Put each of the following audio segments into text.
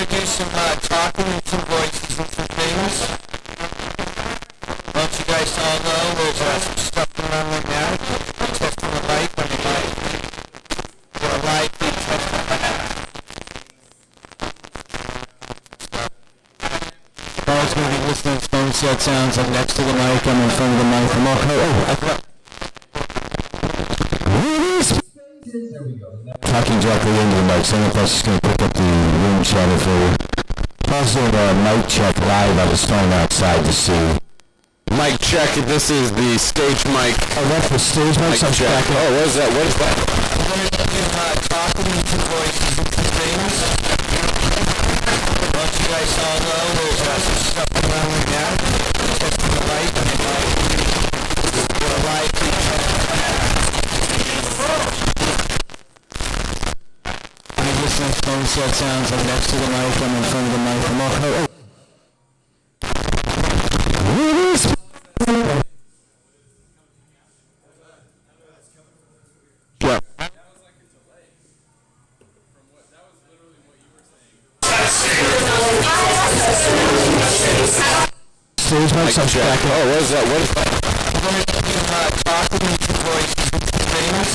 gonna do some talking and some voices and some things. Don't you guys all know there's some stuff going on right now? We're testing the mic on the mic. We're live feed testing the mic. Paul's gonna be listening to phone set sounds. I'm next to the mic. I'm in front of the mic. I'm all talking directly into the mic. Someone else is going to pick up the room chatter for you. Paul's doing a mic check live on his phone outside to see. Mic check. This is the stage mic. Oh, that's the stage mic? Mic check. Oh, what is that? What is that? We're going to do talking and some voices and some things. Don't you guys all know there's some stuff going on right now? We're testing the mic on the mic. We're live feed testing the mic. Listening to phone set sounds. I'm next to the mic. I'm in front of the mic. I'm all yeah. Stage mic check. Oh, what is that? What is that? We're going to do talking and some voices and some things.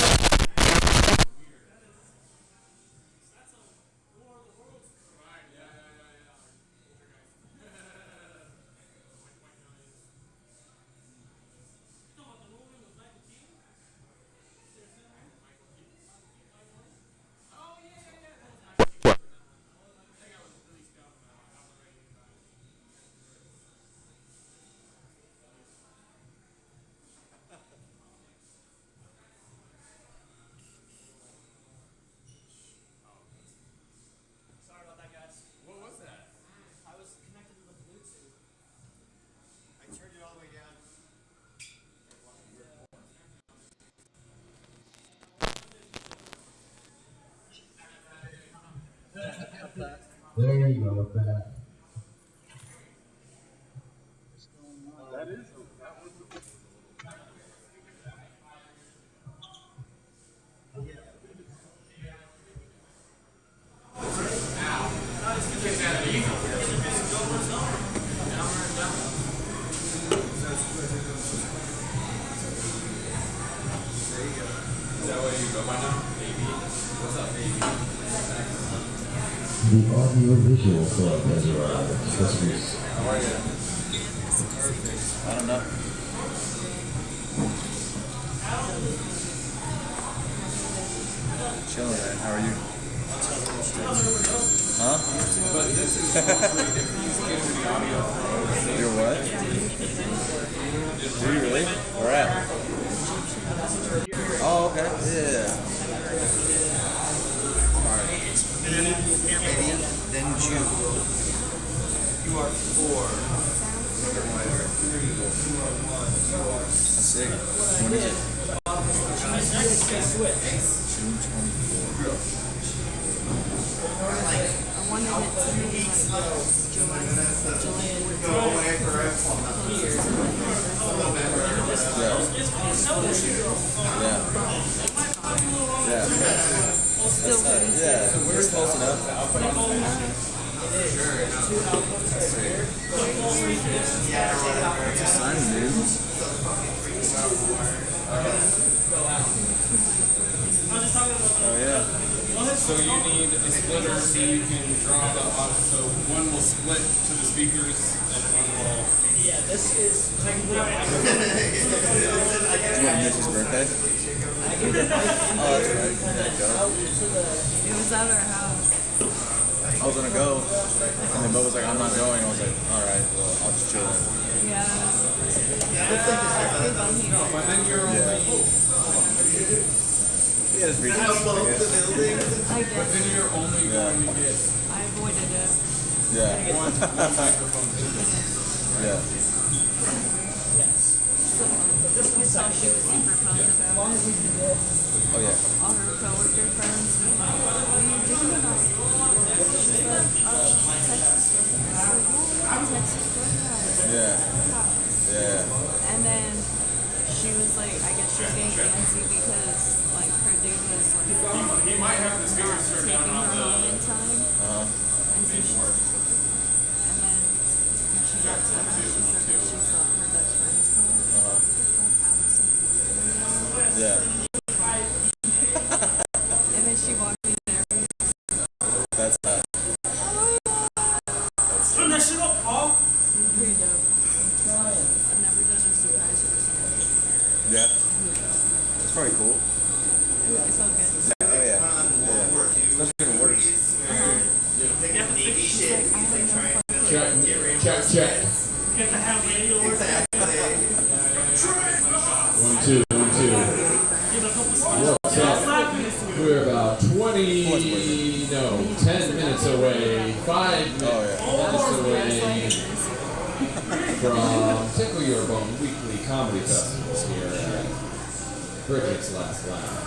There you go with that. That is. The audio-visual club has arrived. How are you? I don't know. Chilling, man. How are you? Huh? But this is the audio. You're what? Do you really? Where at? Oh, okay. Yeah. Then Jew. You are 4. That's sick. When is it? June 24. I wanted it to be July. Yeah. Still Yeah, we're close enough. It's exciting, dude. Oh, yeah. So you need a splitter so you can draw the audio. So one will split to the speakers and one will. Yeah, this is. Did you want to miss his birthday? Oh, that's right. It was at our house. I was gonna go, and then Bo was like, I'm not going. I was like, alright, well, I'll just chill then. Yeah. But then you're only. Yeah, just reach out, I guess. I But guess. then you're only going to get I avoided it. Yeah. one microphone. Yeah. You saw she was super pumped about it. Oh, yeah. All her coworker friends were like, what are you doing tonight? She's like, Texas Roadhouse. I was like, yeah, Texas Roadhouse. Yeah. Yeah. And then she was like, I guess she was getting antsy because like her dude was like He might have the speakers turned taking down her on home in time. And so when she got to the house, she said that she saw her best friend's car. Yeah. And then she walked in there. That's hot. Turn that shit up, Paul. Pretty dope. I've never done a surprise for someone. Yeah. It's pretty cool. It felt good. Oh yeah. Yeah. Especially when it works. She's like, I have no fucking Check. Get the hell radio working. 1, 2, 1, 2. What's up? We're about 10 minutes away, 5 minutes away from Tickle Your Bone Weekly Comedy Festivals here at Brigett's Last Laugh.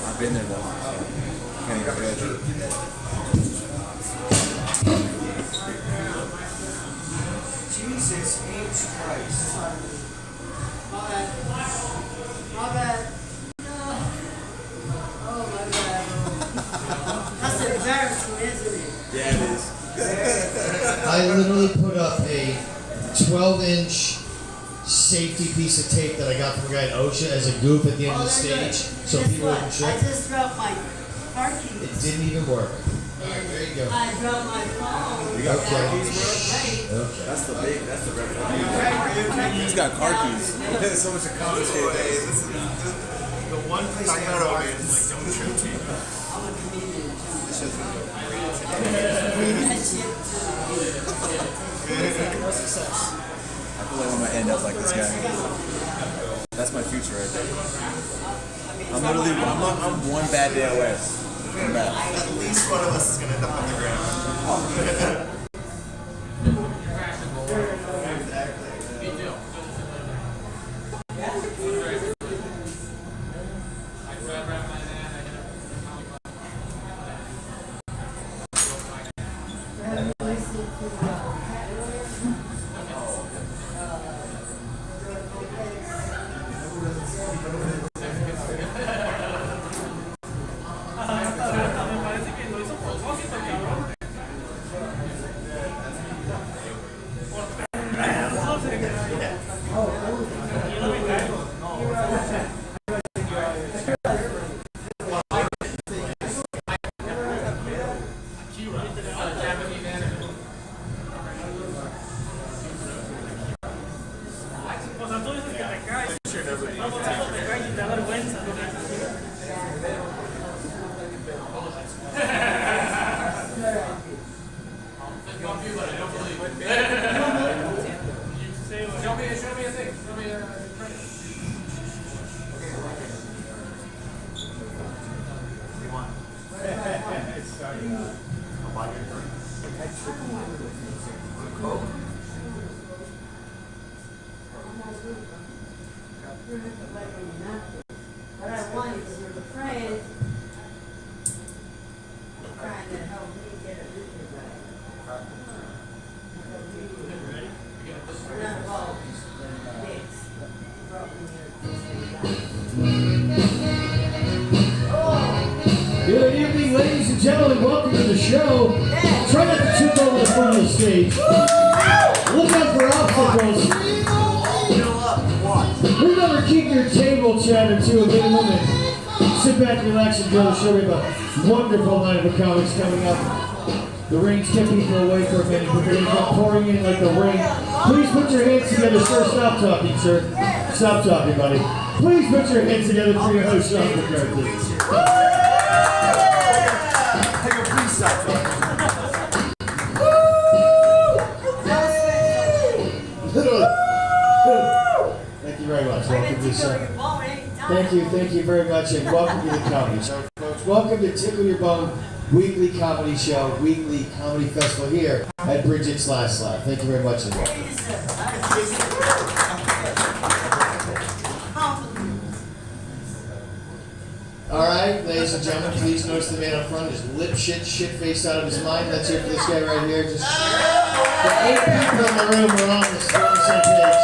I've been there though. Can't even imagine. Jesus H. Christ. My bad. My bad. Oh my bad. That's embarrassing, isn't it? Yeah, it is. I literally put up a 12-inch safety piece of tape that I got from a guy in OSHA as a goof at the end of the stage, so Guess people what? wouldn't I trip. just dropped my car keys. It didn't even work. Alright, there you go. I dropped my phone. You got car Okay. keys, bro? Okay. That's the red flag. He's got car keys. There's so much to confiscate. The one place I got over is like, don't trip to you. I'm a comedian. That shit. No success. I feel like I'm gonna end up like this guy. That's my future right there. I'm literally, I'm one bad day away from that. At least one of us is going to end up on the ground. What I want is your friend trying to help me get a business right. We're not involved. Yes. Good evening, ladies and gentlemen. Welcome to the show. Try not to trip over the front of the stage. Look out for obstacles. Remember, keep your table chatting to a bit of a minute. Sit back, relax, and enjoy the show. We have a wonderful night of comics coming up. The rain's kept people away for a minute, but they're going to come pouring in like the rain. Please put your hands together, sir. Stop talking, sir. Stop talking, buddy. Please put your hands together for your host, Sean McCarthy. Please stop talking. Thank you very much. Welcome to the show. Thank you very much, and welcome to the comedy show, folks. Welcome to Tickle Your Bone weekly comedy show, weekly comedy festival here at Brigett's Last Laugh. Thank you very much, everyone. Alright, ladies and gentlemen, please notice the man up front is lip shit-faced out of his mind. Let's hear for this guy right here. Just the 8 people in the room are on the same page.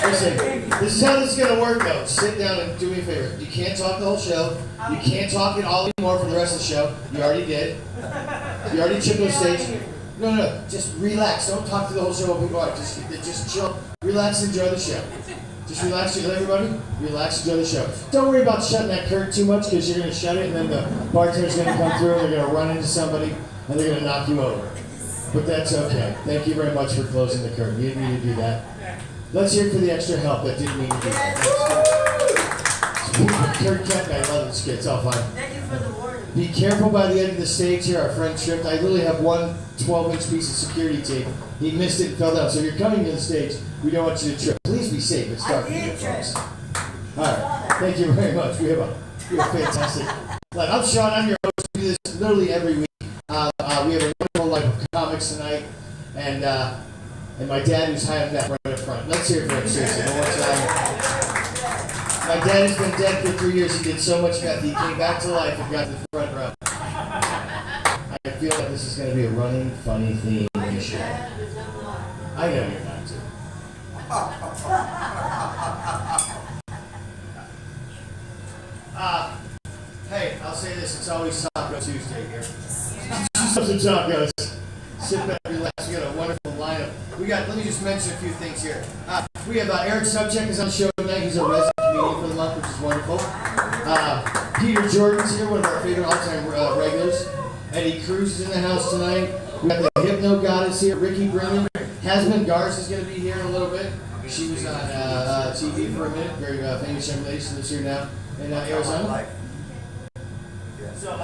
Listen, this is how this is going to work, though. Sit down and do me a favor. You can't talk the whole show. You can't talk it all anymore for the rest of the show. You already did. You already chipped on stage. No. Just relax. Don't talk to the whole show while people are. Just chill. Relax and enjoy the show. Just relax, everybody. Relax, enjoy the show. Don't worry about shutting that curtain too much because you're going to shut it and then the bartender's going to come through and they're going to run into somebody and they're going to knock you over. But that's okay. Thank you very much for closing the curtain. You didn't need to do that. Let's hear it for the extra help that didn't mean to do that. Kurt Kent, I love this kid. It's all fine. Thank you for the warning. Be careful by the end of the stage here. Our friend tripped. I literally have one 12-inch piece of security tape. He missed it and fell down. So if you're coming to the stage, we don't want you to trip. Please be safe. It's dark in here, folks. All right. Thank you very much. We have a fantastic. I'm Sean. I'm your host. We do this literally every week. We have a wonderful life of comics tonight, and my dad, who's high on that right up front. Let's hear it for him, seriously. One more time. My dad has been dead for 3 years. He did so much meth. He came back to life and got to the front row. I feel like this is going to be a running, funny theme in the show. I know you're not too. Hey, I'll say this. It's always Taco Tuesday here. Some tacos. Sit back, relax. We got a wonderful lineup. Let me just mention a few things here. We have Eric Sobczak is on the show tonight. He's a resident comedian for the month, which is wonderful. Peter Jordan's here, one of our favorite all-time regulars. Eddie Cruz is in the house tonight. We got the Hypno Goddess here, Ricky Brennan. Xazmin Garza is going to be here in a little bit. She was on TV for a minute. Very famous young lady. She lives here now in Arizona. So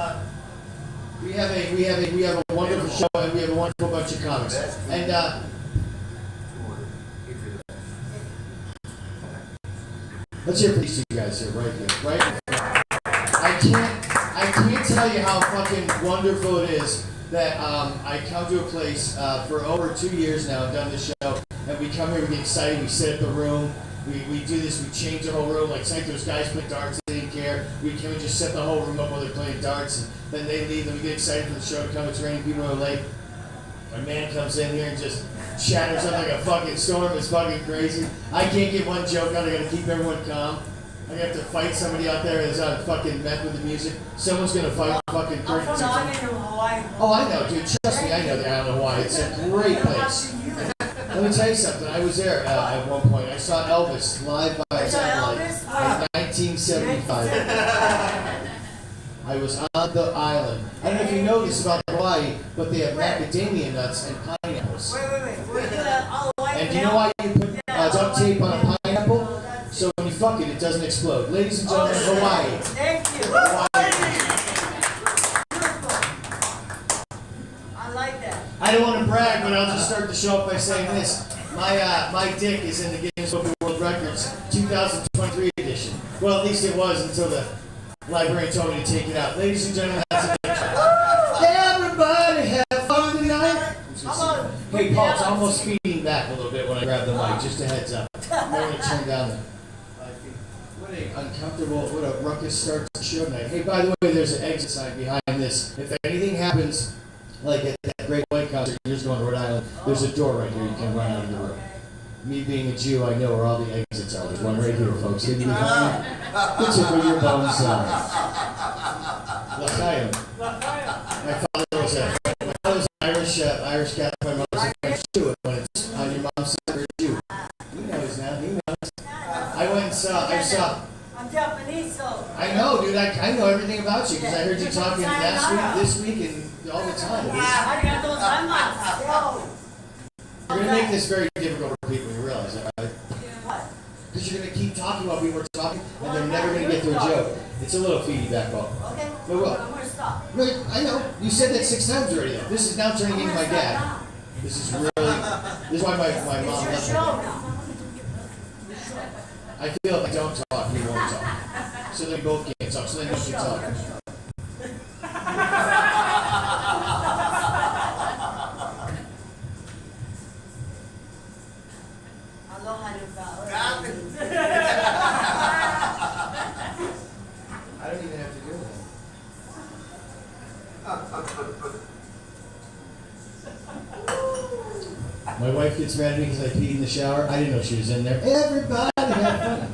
we have a wonderful show and we have a wonderful bunch of comics. And let's hear for these two guys here, right here, right? I can't tell you how fucking wonderful it is that I come to a place for over 2 years now. I've done this show, and we come here, we get excited, we set up the room, we do this, we change the whole room. Like tonight, those guys play darts, they didn't care. We just set the whole room up while they're playing darts, and then they leave, and we get excited for the show to come. It's raining, people are late. My man comes in here and just shatters up like a fucking storm. It's fucking crazy. I can't get one joke out. I gotta keep everyone calm. I have to fight somebody out there that's on fucking meth with the music. Someone's gonna fight fucking Kurt. Oh, I know, dude. Trust me, I know the island of Hawaii. It's a great place. Let me tell you something. I was there at one point. I saw Elvis live by satellite in 1975. I was on the island. I don't know if you know this about Hawaii, but they have macadamia nuts and pineapples. Wait. And do you know why you put duct tape on a pineapple? So when you fuck it, it doesn't explode. Ladies and gentlemen, Hawaii. Thank you. Hawaii. I like that. I don't want to brag, but I'll just start the show up by saying this. My dick is in the Guinness Book of World Records 2023 edition. Well, at least it was until the librarian told me to take it out. Ladies and gentlemen, that's it. Everybody have fun tonight. Hey, Paul, it's almost feeding back a little bit when I grab the mic. Just a heads up. I'm going to turn down the... What a ruckus start to the show tonight. Hey, by the way, there's an exit sign behind this. If anything happens, like at that Great White concert, you're just going to Rhode Island, there's a door right here. You can run out of the room. Me being a Jew, I know where all the exits are. There's one right here, folks. Hidden behind you. Which is where your bones are. L'chaim. My father was an Irish Catholic. My mom was a French Jew. When it's on your mom's side, you're a Jew. He knows now. He knows. I went and saw. I'm Japanese, so. I know, dude. I know everything about you because I heard you talking last week, this week, and all the time. We're going to make this very difficult for people. You realize that, right? Because you're going to keep talking while people are talking, and they're never going to get to a joke. It's a little feedback, Paul. Okay. But what? I'm going to stop. No, I know. You said that 6 times already, though. This is now turning into my dad. This is why my mom left me. I feel if I don't talk, he won't talk. So then we both can't talk. So then you can talk. Aloha ni Pao. I don't even have to do that. My wife gets mad at me because I peed in the shower. I didn't know she was in there. Everybody had fun.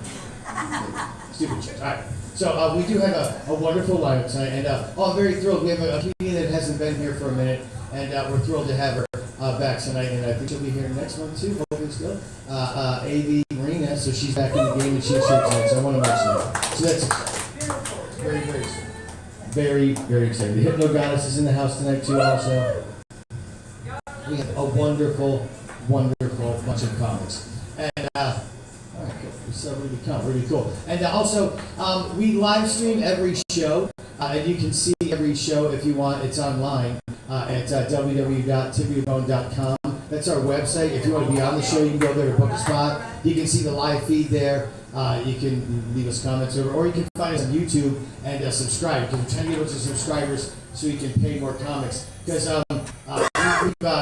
Stupid shit. All right. So we do have a wonderful lineup tonight, and I'm very thrilled. We have a comedian that hasn't been here for a minute, and we're thrilled to have her back tonight. And I think she'll be here next month too. Hopefully still. AV Reyna, so she's back in the game and she's here tonight. So I want to mention that. So that's very, very exciting. Very, very exciting. The Hypno Goddess is in the house tonight too. Also, we have a wonderful, wonderful bunch of comics, and. All right, cool. So really cool. And also, we live stream every show, and you can see every show if you want. It's online at www.tickle.com. That's our website. If you want to be on the show, you can go there to book a spot. You can see the live feed there. You can leave us comments, or you can find us on YouTube and subscribe. Because we're trying to get a bunch of subscribers so you can pay more comics. Because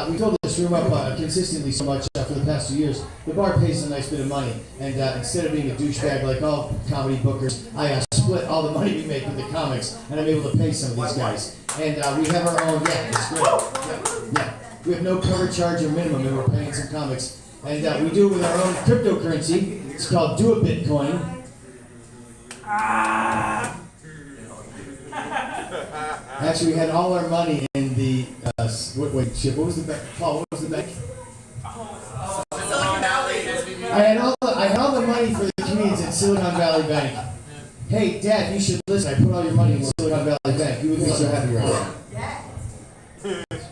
we filled this room up consistently so much for the past 2 years. The bar pays a nice bit of money, and instead of being a douchebag like all comedy bookers, I split all the money we make with the comics, and I'm able to pay some of these guys. And we have our own, it's great. Yeah. We have no cover charge or minimum, and we're paying some comics. And we do it with our own cryptocurrency. It's called Do a Bitcoin. Actually, we had all our money in the what was the bank? Paul, what was the bank? I had all the money for the comedians at Silicon Valley Bank. Hey, Dad, you should listen. I put all your money in Silicon Valley Bank. You would be so happy right now.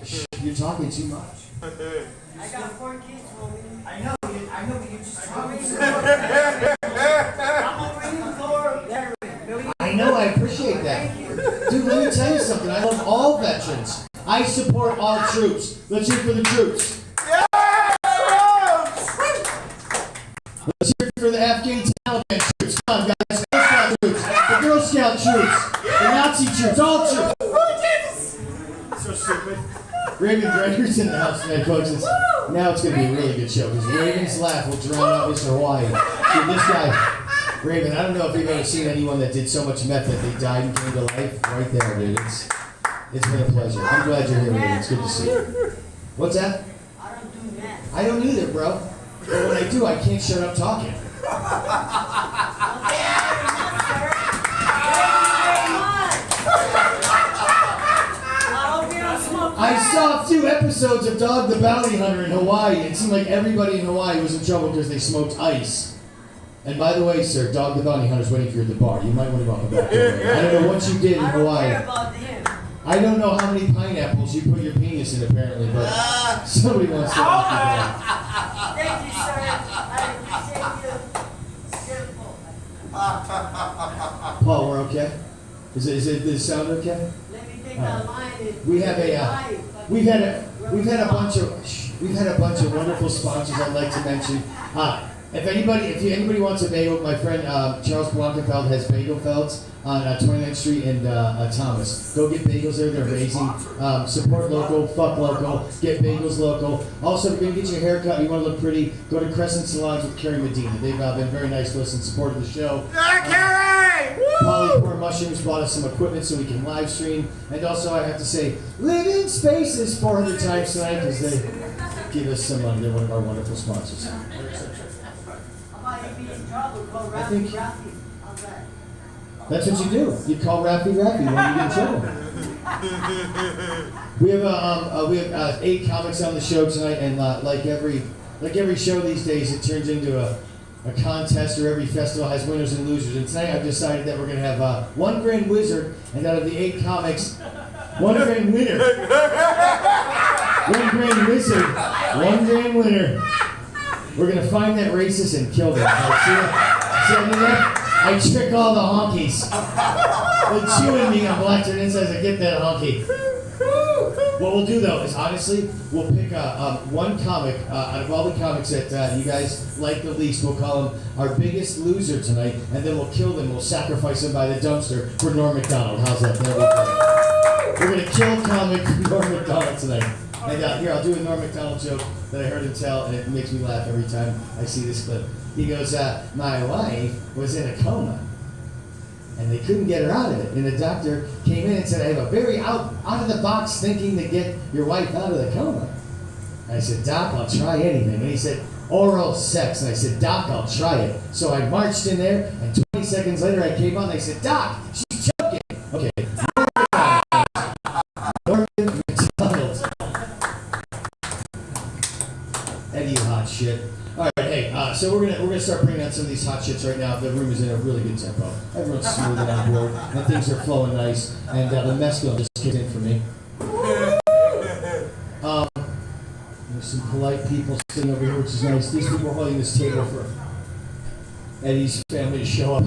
Shh, you're talking too much. I got 4 kids, homie. I know, but you just talking. I'm a reading for I know, I appreciate that. Dude, let me tell you something. I love all veterans. I support all troops. Let's hear for the troops. Let's hear for the Afghan Taliban troops. Come on, guys. Girl Scout troops. The Girl Scout troops. The Nazi troops. All troops. So stupid. Raven Gregor's in the house tonight, folks. Now it's going to be a really good show because Raven's laugh will drown out Mr. Hawaii. Dude, this guy, Raven, I don't know if you've ever seen anyone that did so much meth that they died and came to life. Right there, dude. It's been a pleasure. I'm glad you're here, Raven. It's good to see you. What's that? I don't do that. I don't either, bro. But when I do, I can't shut up talking. I saw a few episodes of Dog the Bounty Hunter in Hawaii. It seemed like everybody in Hawaii was in trouble because they smoked ice. And by the way, sir, Dog the Bounty Hunter's waiting for you at the bar. You might want to go on the back door. I don't know what you did in Hawaii. I don't know how many pineapples you put your penis in, apparently, but somebody wants to ask you that. Thank you, sir. I appreciate you. Beautiful. Paul, we're okay? Does it sound okay? Let me think of mine. We've had a bunch of wonderful sponsors I'd like to mention. If anybody wants a bagel, my friend Charles Blankenfeld has Bagel Felds on 29th Street and Thomas. Go get bagels there; they're amazing. Support local, fuck local. Get bagels local. Also, if you're gonna get your hair cut, you want to look pretty, go to Crescent Salons with Carrie Medina. They've been very nice to us and supported the show. Polypore Mushrooms bought us some equipment so we can live stream. And also, I have to say, Living Spaces 400 times tonight because they give us some money. They're one of our wonderful sponsors. I think that's what you do. You call Raffy when you get in trouble. We have 8 comics on the show tonight, and like every show these days, it turns into a contest, or every festival has winners and losers. And tonight I've decided that we're going to have one grand wizard, and out of the 8 comics, one grand winner. One grand wizard, one grand winner. We're going to find that racist and kill them. See that? I trick all the honkies. They're chewing me on Black Turn Insides to get that honky. What we'll do though is honestly, we'll pick one comic out of all the comics that you guys like the least. We'll call him our biggest loser tonight, and then we'll kill them. We'll sacrifice him by the dumpster for Norm Macdonald. How's that? That'll be great. We're gonna kill comic Norm Macdonald tonight. And here, I'll do a Norm Macdonald joke that I heard him tell, and it makes me laugh every time I see this clip. He goes, my wife was in a coma, and they couldn't get her out of it. And the doctor came in and said, I have a very out-of-the-box thinking to get your wife out of the coma. And I said, Doc, I'll try anything. And he said, oral sex. And I said, Doc, I'll try it. So I marched in there, and 20 seconds later I came out and I said, Doc, she's choking. Okay. Norman McDonald. Eddie, hot shit. All right, hey, so we're gonna start bringing out some of these hot shits right now. The room is in a really good tempo. Everyone's smooth and on board, and things are flowing nice. And the mescal just kicked in for me. There's some polite people sitting over here, which is nice. These people are holding this table for Eddie's family to show up.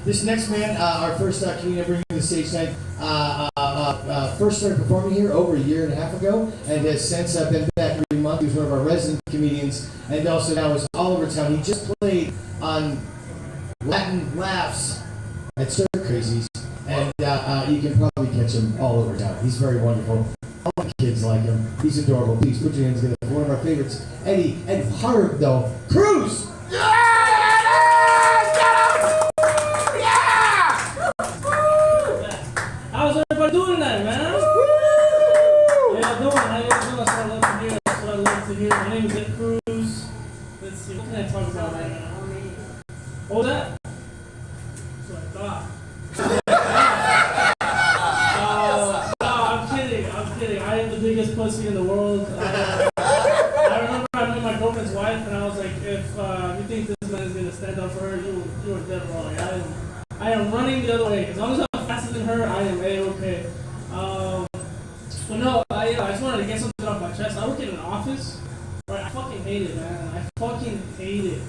This next man, our first comedian bringing to the stage tonight, first started performing here over a year and a half ago, and has since been back every month. He was one of our resident comedians, and also now is all over town. He just played on Latin Laughs at Stir Crazies, and you can probably catch him all over town. He's very wonderful. All the kids like him. He's adorable. Please put your hands together for one of our favorites, Eduardo Cruz. How's everybody doing tonight, man? How y'all doing? How y'all doing? That's what I love to hear. That's what I love to hear. My name is Ed Cruz. Let's see, what can I talk about right now? What was that? That's what I thought. No, I'm kidding. I'm kidding. I am the biggest pussy in the world. I remember I met my girlfriend's wife, and I was like, if you think this man is going to stand up for her, you are dead wrong. I am running the other way. As long as I'm faster than her, I am A-okay. But no, I just wanted to get something off my chest. I work in an office. Right, I fucking hate it, man. I fucking hate it.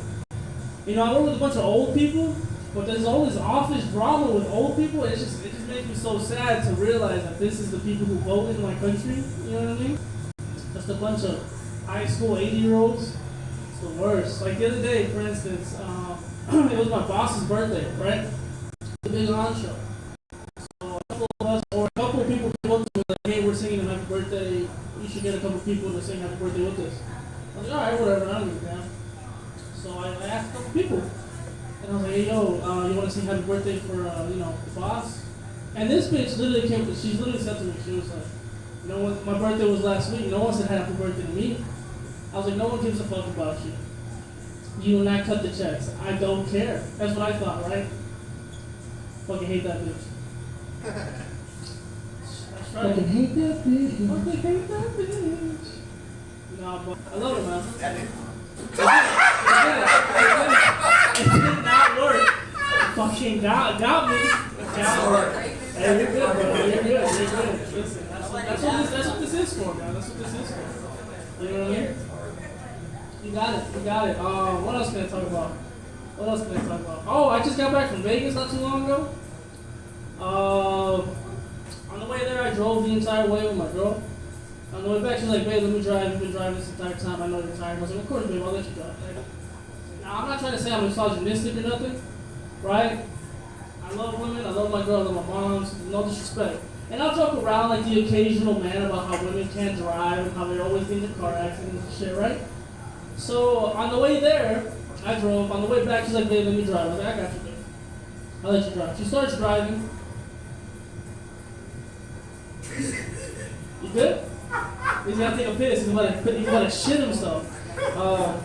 You know, I work with a bunch of old people, but there's all this office drama with old people. It just makes me so sad to realize that this is the people who vote in my country. You know what I mean? Just a bunch of high school 80-year-olds. It's the worst. Like the other day, for instance, it was my boss's birthday, right? The big on show. So a couple of us, or a couple of people came up to me like, hey, we're singing a happy birthday. You should get a couple of people to sing happy birthday with us. I was like, alright, whatever, I don't give a damn. So I asked a couple of people. And I was like, hey, yo, you want to sing happy birthday for, the boss? And this bitch literally she literally said to me, she was like, you know what, my birthday was last week. No one said happy birthday to me. I was like, no one gives a fuck about you. You will not cut the checks. I don't care. That's what I thought, right? Fucking hate that bitch. That's right. Fucking hate that bitch. Fucking hate that bitch. Nah, but I love it, man. It did not work. Fucking got me. Hey, you're good, bro. You're good. Listen, that's what this is for, man. That's what this is for. You know what I mean? You got it. What else can I talk about? Oh, I just got back from Vegas not too long ago. On the way there, I drove the entire way with my girl. On the way back, she was like, babe, let me drive. You've been driving this entire time. I know you're tired. I was like, of course, babe, I'll let you drive. Now, I'm not trying to say I'm misogynistic or nothing, right? I love women. I love my girl. I love my moms. No disrespect. And I'll joke around like the occasional man about how women can't drive and how they're always into car accidents and shit, right? So, on the way there, I drove. On the way back, she's like, babe, let me drive. I was like, I got you, babe. I'll let you drive. She starts driving. You good? He's gonna take a piss. He's gonna shit himself.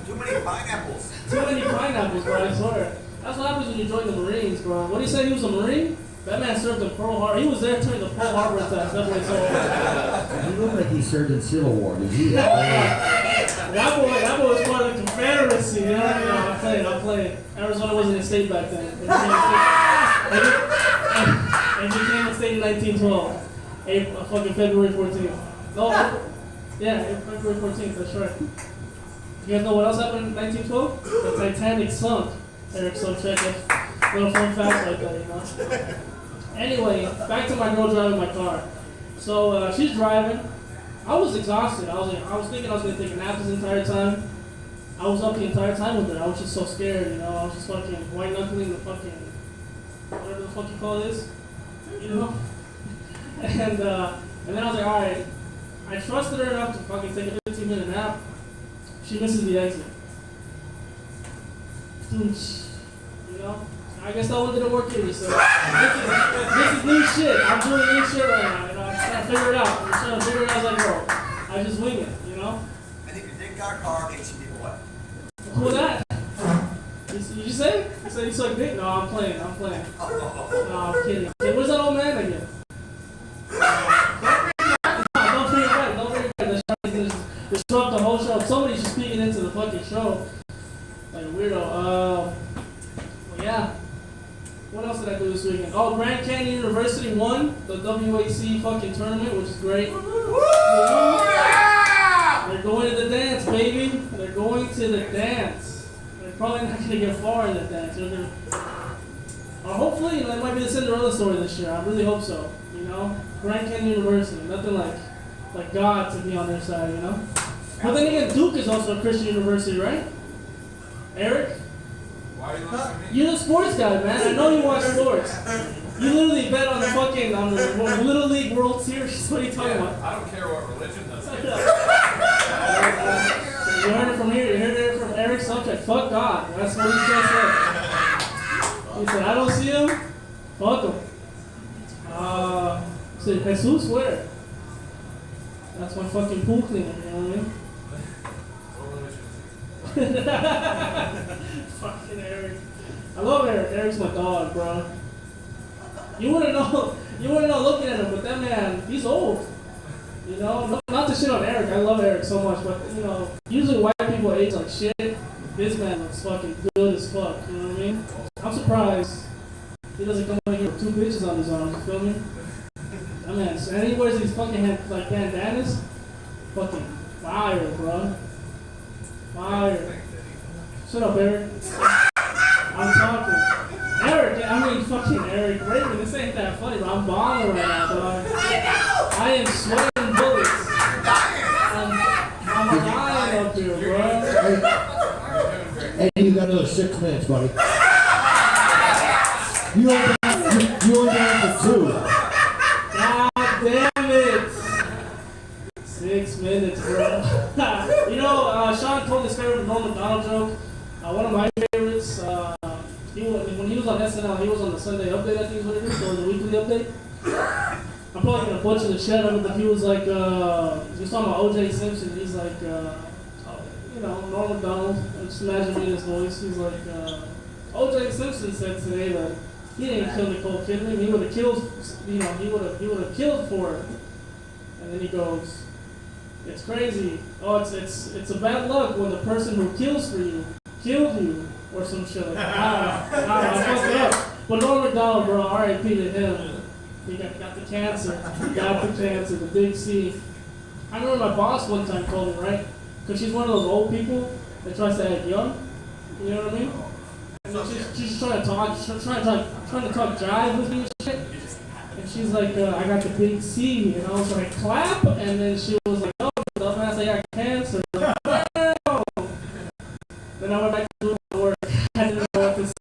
Too many pineapples. Too many pineapples, bro, I swear. That's what happens when you join the Marines, bro. What did he say he was a Marine? That man served in Pearl Harbor. He was there during the Pearl Harbor attacks. That's what he told me. You look like he served in Civil War. Did you? That boy was part of the Confederacy. You know what I mean? I'm playing. Arizona wasn't a state back then. It became a state in 1912. Fucking February 14th. No, yeah, February 14th, that's right. You guys know what else happened in 1912? The Titanic sunk. Eric Sobczak, little fun facts like that, you know? Anyway, back to my girl driving my car. So she's driving. I was exhausted. I was thinking I was going to take a nap this entire time. I was up the entire time with her. I was just so scared, you know? I was just fucking white knuckling the fucking, whatever the fuck you call this. you know? And then I was like, all right. I trusted her enough to fucking take a 15-minute nap. She misses the exit. You know? I guess that one didn't work either, so this is new shit. I'm doing new shit right now, you know? I'm trying to figure it out. I'm trying to figure it out as I go. I just wing it, you know? And if your dick got carved, it should be what? Who was that? You say? You said you suck dick? No, I'm playing. No, I'm kidding. Okay, where's that old man again? Don't bring it back. Disrupt the whole show. Somebody's just speaking into the fucking show. Like a weirdo. Well, yeah. What else did I do this weekend? Oh, Grand Canyon University won the WAC fucking tournament, which is great. They're going to the dance, baby. They're going to the dance. They're probably not going to get far in the dance. Hopefully, you know, it might be the Cinderella story this year. I really hope so. You know, Grand Canyon University, nothing like God to be on their side. You know. But then again, Duke is also a Christian university, right? Eric? Why are you looking at me? You're the sports guy, man. I know you watch sports. You literally bet on the Little League World Series. What are you talking about? I don't care what religion does. You heard it from here. You heard it from Eric Sobczak. Fuck God. That's what he just said. He said, I don't see him. Fuck him. Said, Jesus, where? That's my fucking pool cleaner, you know what I mean? What religion is Fucking Eric. I love Eric. Eric's my dog, bro. You wouldn't know looking at him, but that man, he's old. You know, not to shit on Eric. I love Eric so much, but you know, usually white people age like shit. This man looks fucking good as fuck. You know what I mean? I'm surprised he doesn't come in here with 2 bitches on his arms. You feel me? That man, and he wears these fucking like bandanas. Fucking fire, bro. Fire. Shut up, Eric. I'm talking. Eric, I mean fucking Eric Raven, this ain't that funny, but I'm balling right now, dog. I am sweating bullets. I'm dying up here, bro. And you got another 6 minutes, buddy. You only down for 2. God damn it. 6 minutes, bro. You know, Sean told his favorite Norm Macdonald joke. One of my favorites, when he was on SNL, he was on the Sunday Update, I think is what it is, or the weekly update. I'm probably going to butcher the shit out of it, but he was like, he was talking about O.J. Simpson. He's like, you know, Norm Macdonald, just imagine me in his voice. He's like, O.J. Simpson said today that he didn't kill Nicole Kidman. He would have killed, you know, he would have killed for her. And then he goes, it's crazy. Oh, it's a bad luck when the person who kills for you killed you, or some shit like that. I fucked it up. But Norm Macdonald, bro, R.I.P. to him. He got the cancer. He got the cancer, the big C. I remember my boss one time told me, right? Because she's one of those old people that tries to act young. You know what I mean? And then she's just trying to talk jive with me and shit. And she's like, I got the big C. And I was like, clap. And then she was like, oh, dumbass, I got cancer. Like, wow. Then I went back to doing work. I didn't know what to say.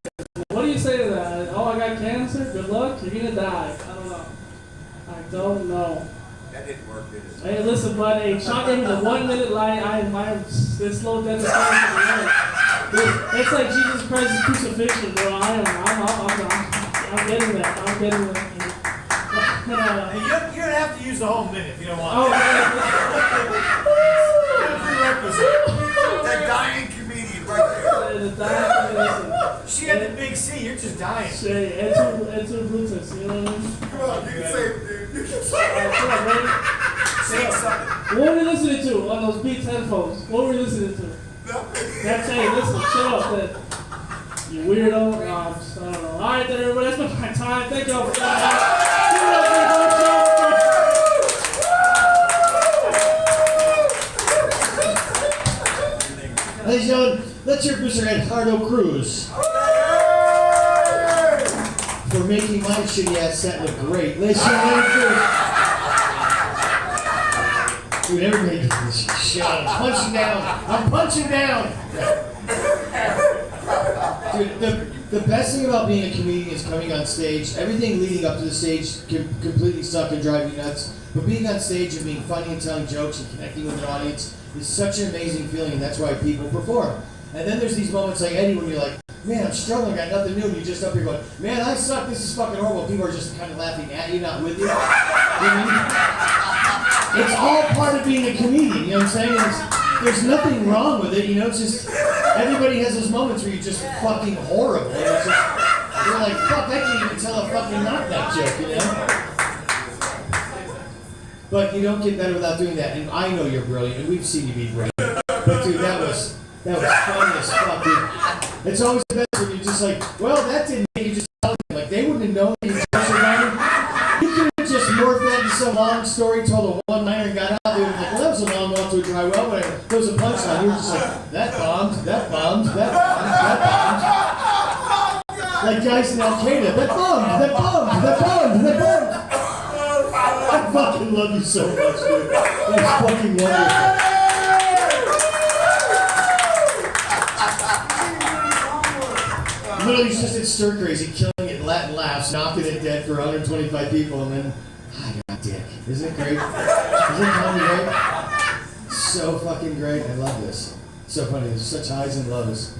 What do you say to that? Oh, I got cancer? Good luck. You're going to die. I don't know. That didn't work, did it? Hey, listen, bud. Hey, Sean gave me the 1 minute line. I admire this slow demonstration. It's like Jesus Christ's crucifixion, bro. I'm getting that. I'm getting that. Hey, you don't have to use the whole minute if you don't want to. Oh, man. Prerequisite. That dying comedian right there. The dying comedian. She had the big C, you're just dying. Say, Etu Brutus, you know what I mean? Come on, you can say it, dude. You can say it. Come on, baby. Say something. What were we listening to on those Beats headphones? What were we listening to? That's hey, listen, shut up then. You weirdo. No, I don't know. Alright then everybody, that's been my time. Thank y'all for coming out. Ladies and gentlemen, let's hear Mr. Eduardo Cruz for making my shitty ass set look great. Ladies and gentlemen, dude, everybody does this shit. I'm punching down. Dude, The best thing about being a comedian is coming on stage. Everything leading up to the stage can completely suck and drive you nuts. But being on stage and being funny and telling jokes and connecting with an audience is such an amazing feeling, and that's why people perform. And then there's these moments like Eddie when you're like, man, I'm struggling, I got nothing new, and you're just up here going, man, I suck, this is fucking horrible. People are just kind of laughing at you, not with you. You know what I mean? It's all part of being a comedian, you know what I'm saying? There's nothing wrong with it, you know, it's just, everybody has those moments where you're just fucking horrible. And it's just, you're like, fuck, I can't even tell a fucking knock-knock joke, you know? But you don't get better without doing that, and I know you're brilliant, and we've seen you be brilliant. But dude, that was funny as fuck, dude. It's always the best when you're just like, well, that didn't make you just tell them. Like, they wouldn't have known that you were surviving. You could have just morphed that into some long story, told a one-liner, and got out there and like, well, that was a long walk to a dry well, whatever. There was a punchline. You were just like, that bombed, that bombed, that bombed, that bombed. Like guys in Al-Qaeda, that bombed, that bombed, that bombed, that bombed. I fucking love you so much, dude. That's fucking wonderful. Literally, he's just at stir crazy, killing it, Latin laughs, knocking it dead for 125 people, and then, I got dick. Isn't it great? Isn't it funny, great? So fucking great. I love this. So funny. There's such highs and lows.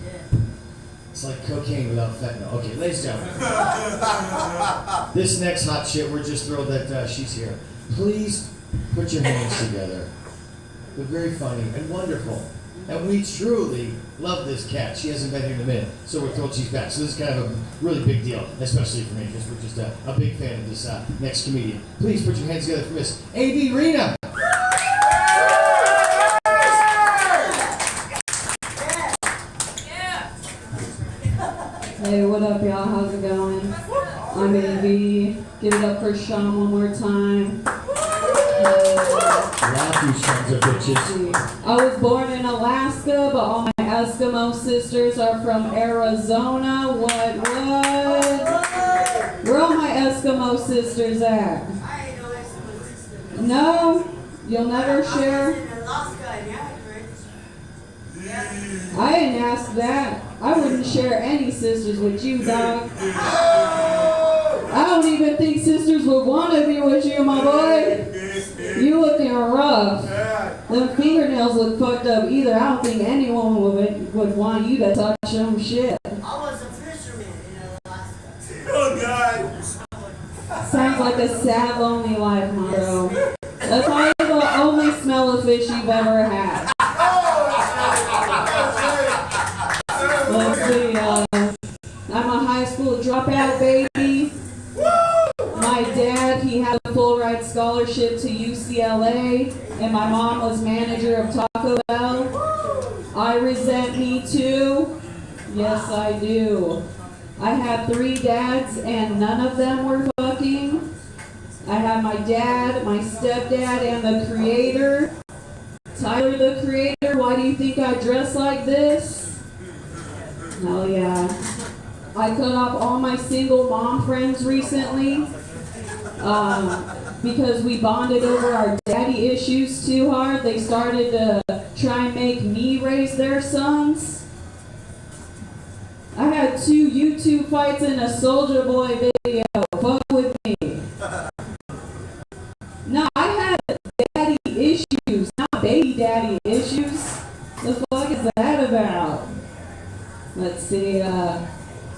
It's like cocaine without fentanyl. Okay, ladies and gentlemen. This next hot shit, we're just thrilled that she's here. Please put your hands together. They're very funny and wonderful. And we truly love this cat. She hasn't been here in a minute, so we're thrilled she's back. So this is kind of a really big deal, especially for me, because we're just a big fan of this next comedian. Please put your hands together for Miss AV Reyna. Hey, what up, y'all? How's it going? I'm AV. Give it up for Sean one more time. Laugh, you sons of bitches. I was born in Alaska, but all my Eskimo sisters are from Arizona. What? Where all my Eskimo sisters at? I ain't no Eskimo sister. No? You'll never I share? was in Alaska and yeah, I didn't ask that. I wouldn't share any sisters with you, dog. I don't even think sisters would want to be with you, my boy. You looking rough. Them fingernails look fucked up either. I don't think anyone would want you to touch them shit. I was a fisherman in Alaska. Oh, God. Sounds like a sad, lonely life, my bro. That's probably the only smell of fish you've ever had. Let's see, I'm a high school dropout baby. My dad, he had a full ride scholarship to UCLA, and my mom was manager of Taco Bell. I resent me too. Yes, I do. I had 3 dads, and none of them were fucking. I had my dad, my stepdad, and the creator. Tyler, the creator, why do you think I dress like this? Hell yeah. I cut off all my single mom friends recently because we bonded over our daddy issues too hard. They started to try and make me raise their sons. I had 2 YouTube fights and a Soulja Boy video. Fuck with me. No, I had daddy issues, not baby daddy issues. The fuck is that about? Let's see,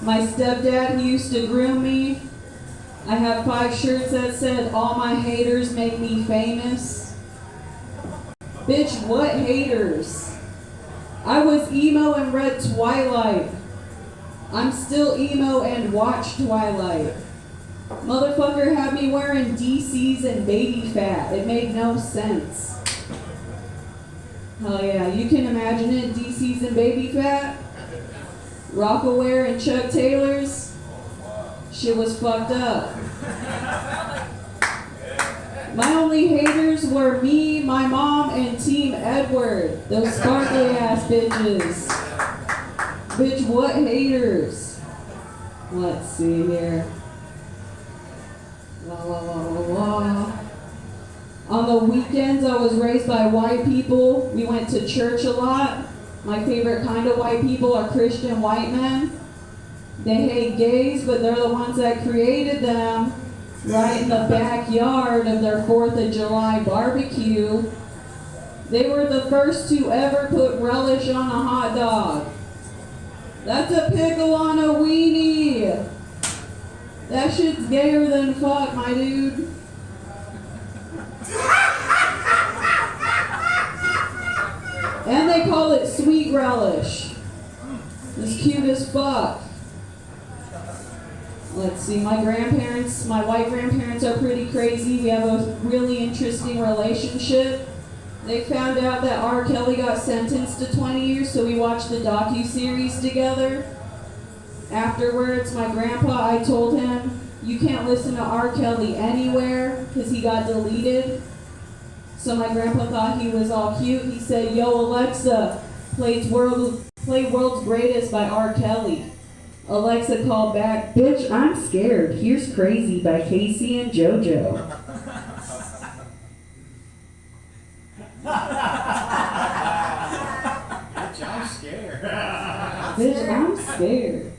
my stepdad, he used to groom me. I have 5 shirts that said, all my haters make me famous. Bitch, what haters? I was emo and read Twilight. I'm still emo and watch Twilight. Motherfucker had me wearing DCs and baby fat. It made no sense. Hell yeah, you can imagine it, DCs and baby fat? Rockaware and Chuck Taylors? Shit was fucked up. My only haters were me, my mom, and Team Edward. Those sparkly ass bitches. Bitch, what haters? Let's see here. La la la la la. On the weekends, I was raised by white people. We went to church a lot. My favorite kind of white people are Christian white men. They hate gays, but they're the ones that created them right in the backyard of their 4th of July barbecue. They were the first to ever put relish on a hot dog. That's a pickle on a weenie. That shit's gayer than fuck, my dude. And they call it sweet relish. It's cute as fuck. Let's see, my white grandparents are pretty crazy. We have a really interesting relationship. They found out that R. Kelly got sentenced to 20 years, so we watched the docu-series together. Afterwards, my grandpa, I told him, you can't listen to R. Kelly anywhere, because he got deleted. So my grandpa thought he was all cute. He said, yo, Alexa, play World's Greatest by R. Kelly. Alexa called back, bitch, I'm scared. Here's Crazy by Casey and JoJo. Bitch, I'm scared. Bitch, I'm scared.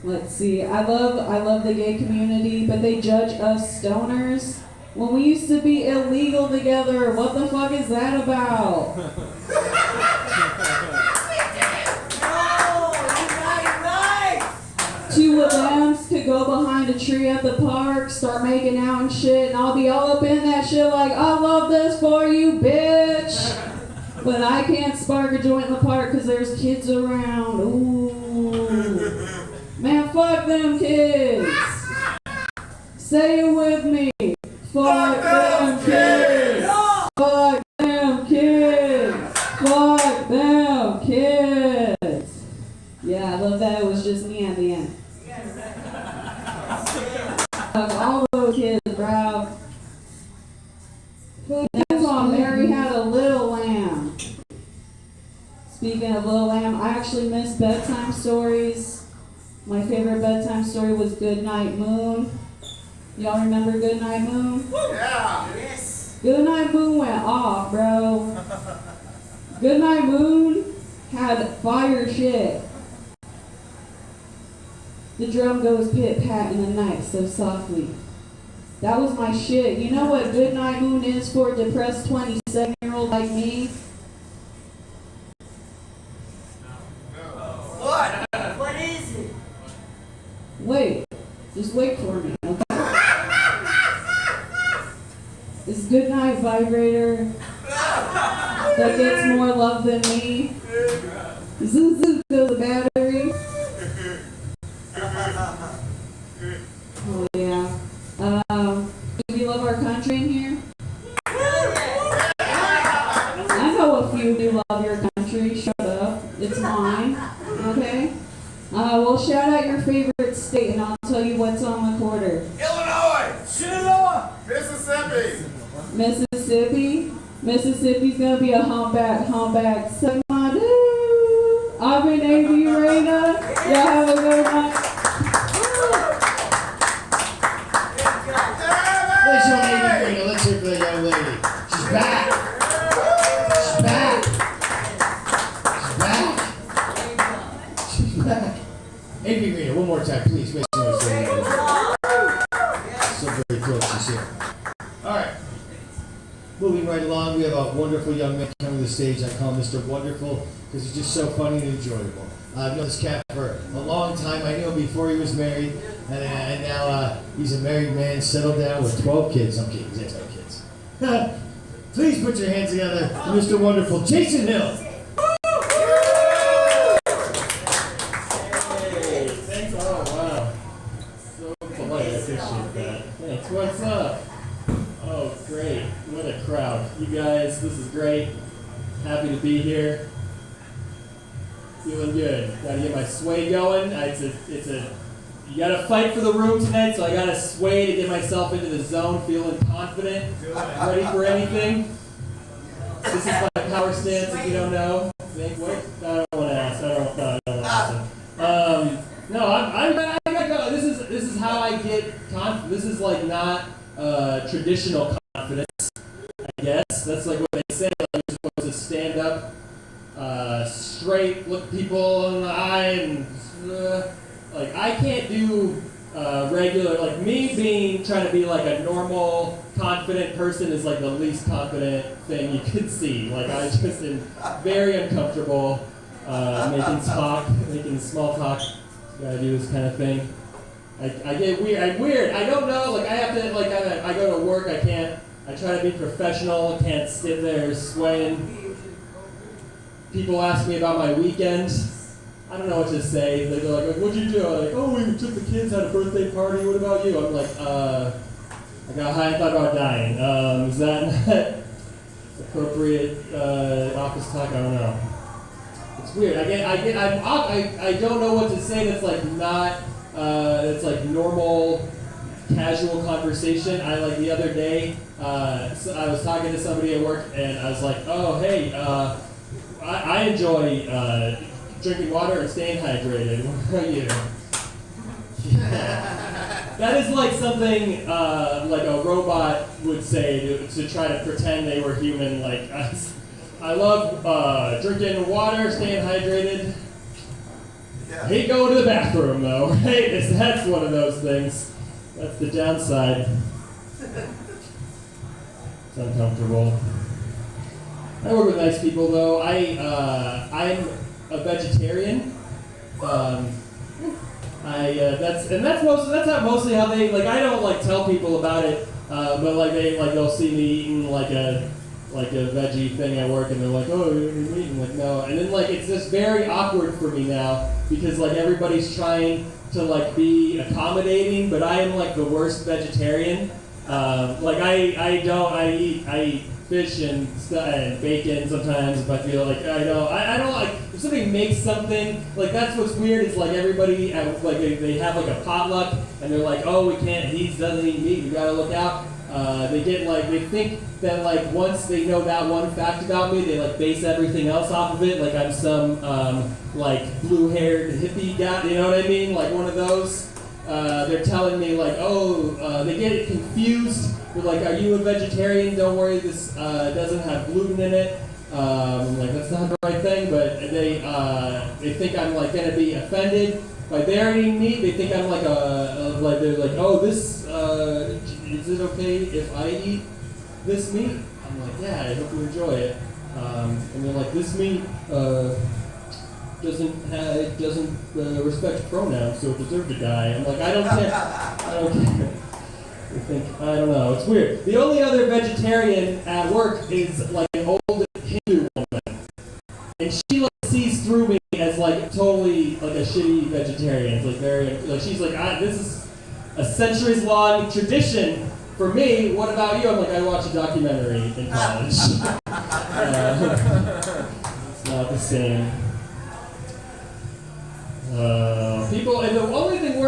Let's see. I love the gay community, but they judge us stoners. When we used to be illegal together, what the fuck is that about? Two of them could go behind a tree at the park, start making out and shit, and I'll be all up in that shit like, I love this for you, bitch. But I can't spark a joint in the park because there's kids around. Ooh. Man, fuck them kids. Say it with me. Fuck them kids. Fuck them kids. Fuck them kids. Yeah, I love that. It was just me at the end. Fuck all those kids, bro. That's why Mary had a little lamb. Speaking of little lamb, I actually miss bedtime stories. My favorite bedtime story was Goodnight Moon. Y'all remember Goodnight Moon? Yeah. Yes. Goodnight Moon went off, bro. Goodnight Moon had fire shit. The drum goes pit-pat in the night so softly. That was my shit. You know what Goodnight Moon is for a depressed 27-year-old like me? What? What is it? Wait. Just wait for me, okay? It's Goodnight Vibrator that gets more love than me. Zoom zoom goes the battery. Oh yeah. Do you love our country in here? I know a few of you love your country. Shut up. It's mine. Okay? Well, shout out your favorite state and I'll tell you what's on the quarter. Illinois. Shinola. Mississippi. Mississippi. Mississippi's gonna be a humpback. Suck my dude. I've been AV Reyna. Y'all have a good night. Let's show AV Reyna. Let's hear for that young lady. She's back. She's back. She's back. She's back. AV Reyna, one more time, please. Make some noise for her. So very thrilled she's here. All right. Moving right along, we have a wonderful young man coming to the stage. I call him Mr. Wonderful because he's just so funny and enjoyable. I've known this cat for a long time. I knew him before he was married, and now he's a married man, settled down with 12 kids. I'm kidding, he has no kids. Please put your hands together for Mr. Wonderful, Jason Hill. Hey, thanks. Oh, wow. So polite. I appreciate that. Thanks. What's up? Oh, great. What a crowd. You guys, this is great. Happy to be here. Feeling good. Gotta get my sway going. You gotta fight for the room tonight, so I gotta sway to get myself into the zone, feeling confident, ready for anything. This is my power stance, if you don't know. What? I don't want to ask. I don't want to ask. No, I gotta go. This is how I get confident. This is like not traditional confidence, I guess. That's like what they say, like you're supposed to stand up straight, look people in the eye, and like I can't do regular, like me trying to be like a normal, confident person is like the least confident thing you could see. Like I just am very uncomfortable making small talk. Gotta do this kind of thing. I get weird. I'm weird. I don't know. Like I have to. Like I go to work. I can't. I try to be professional. I can't sit there swaying. People ask me about my weekend. I don't know what to say. They go like, "What'd you do?" I'm like, "Oh, we took the kids, had a birthday party. What about you?" I'm like, I got high and thought about dying. Is that not appropriate office talk? I don't know. It's weird. I don't know what to say that's like not. It's like normal, casual conversation. I like the other day, so I was talking to somebody at work, and I was like, "Oh, hey, I enjoy drinking water and staying hydrated. What about you?" Yeah. That is like something like a robot would say to try to pretend they were human. Like I love drinking water, staying hydrated. I hate going to the bathroom though, right? That's one of those things. That's the downside. It's uncomfortable. I work with nice people though. I'm a vegetarian. That's mostly how they like. I don't like tell people about it, but like they'll see me eating like a veggie thing at work, and they're like, "Oh, you're eating?" Like, no. And then like it's just very awkward for me now because like everybody's trying to like be accommodating, but I am like the worst vegetarian. Like I eat fish and bacon sometimes if I feel like I don't like if somebody makes something like that's what's weird is like everybody like they have like a potluck and they're like, "Oh, we can't, he doesn't eat meat, you gotta look out." They think that like once they know that one fact about me, they like base everything else off of it. Like I'm some like blue-haired hippie guy, you know what I mean? Like one of those. They're telling me like, oh, they get confused. They're like, "Are you a vegetarian? Don't worry, this doesn't have gluten in it." I'm like, that's not the right thing, but they think I'm like gonna be offended by their eating meat. They think I'm like they're like, "Oh, this is it okay if I eat this meat?" I'm like, "Yeah, I hope you enjoy it." And they're like, "This meat doesn't respect pronouns, so it deserved to die." I'm like, I don't care. I don't know. It's weird. The only other vegetarian at work is like an old Hindu woman, and she like sees through me as like totally like a shitty vegetarian. It's like very like she's like, "This is a centuries-long tradition for me. What about you?" I'm like, "I watched a documentary in college." It's not the same. People, and the only thing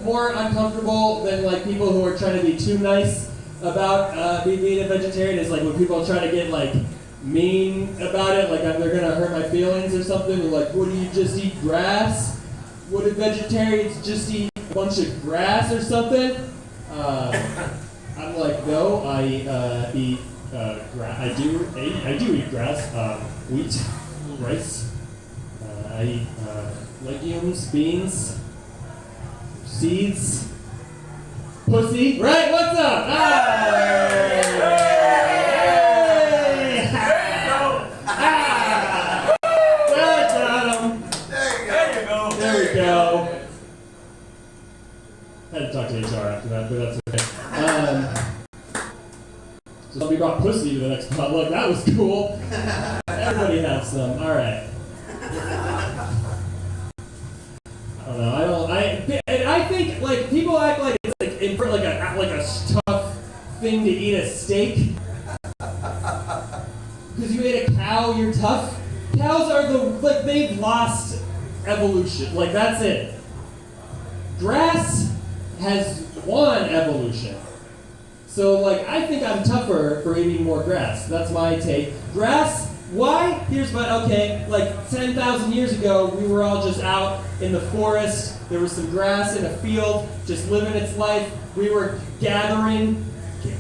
more uncomfortable than like people who are trying to be too nice about being a vegetarian is like when people try to get like mean about it, like they're gonna hurt my feelings or something. They're like, "What, do you just eat grass? What do vegetarians just eat a bunch of grass or something?" I'm like, "No, I eat grass. I do eat grass, wheat, rice. I eat legumes, beans, seeds, pussy." Right? What's up? Hey! There we go. Had to talk to HR after that, but that's okay. So somebody brought pussy to the next potluck. That was cool. Everybody has some. All right. I think like people act like it's like a tough thing to eat a steak. Because you ate a cow, you're tough. Cows are they've lost evolution. Like that's it. Grass has won evolution. So like I think I'm tougher for eating more grass. That's my take. Grass. Why? Here's my, okay, like 10,000 years ago, we were all just out in the forest. There was some grass in a field, just living its life. We were gathering,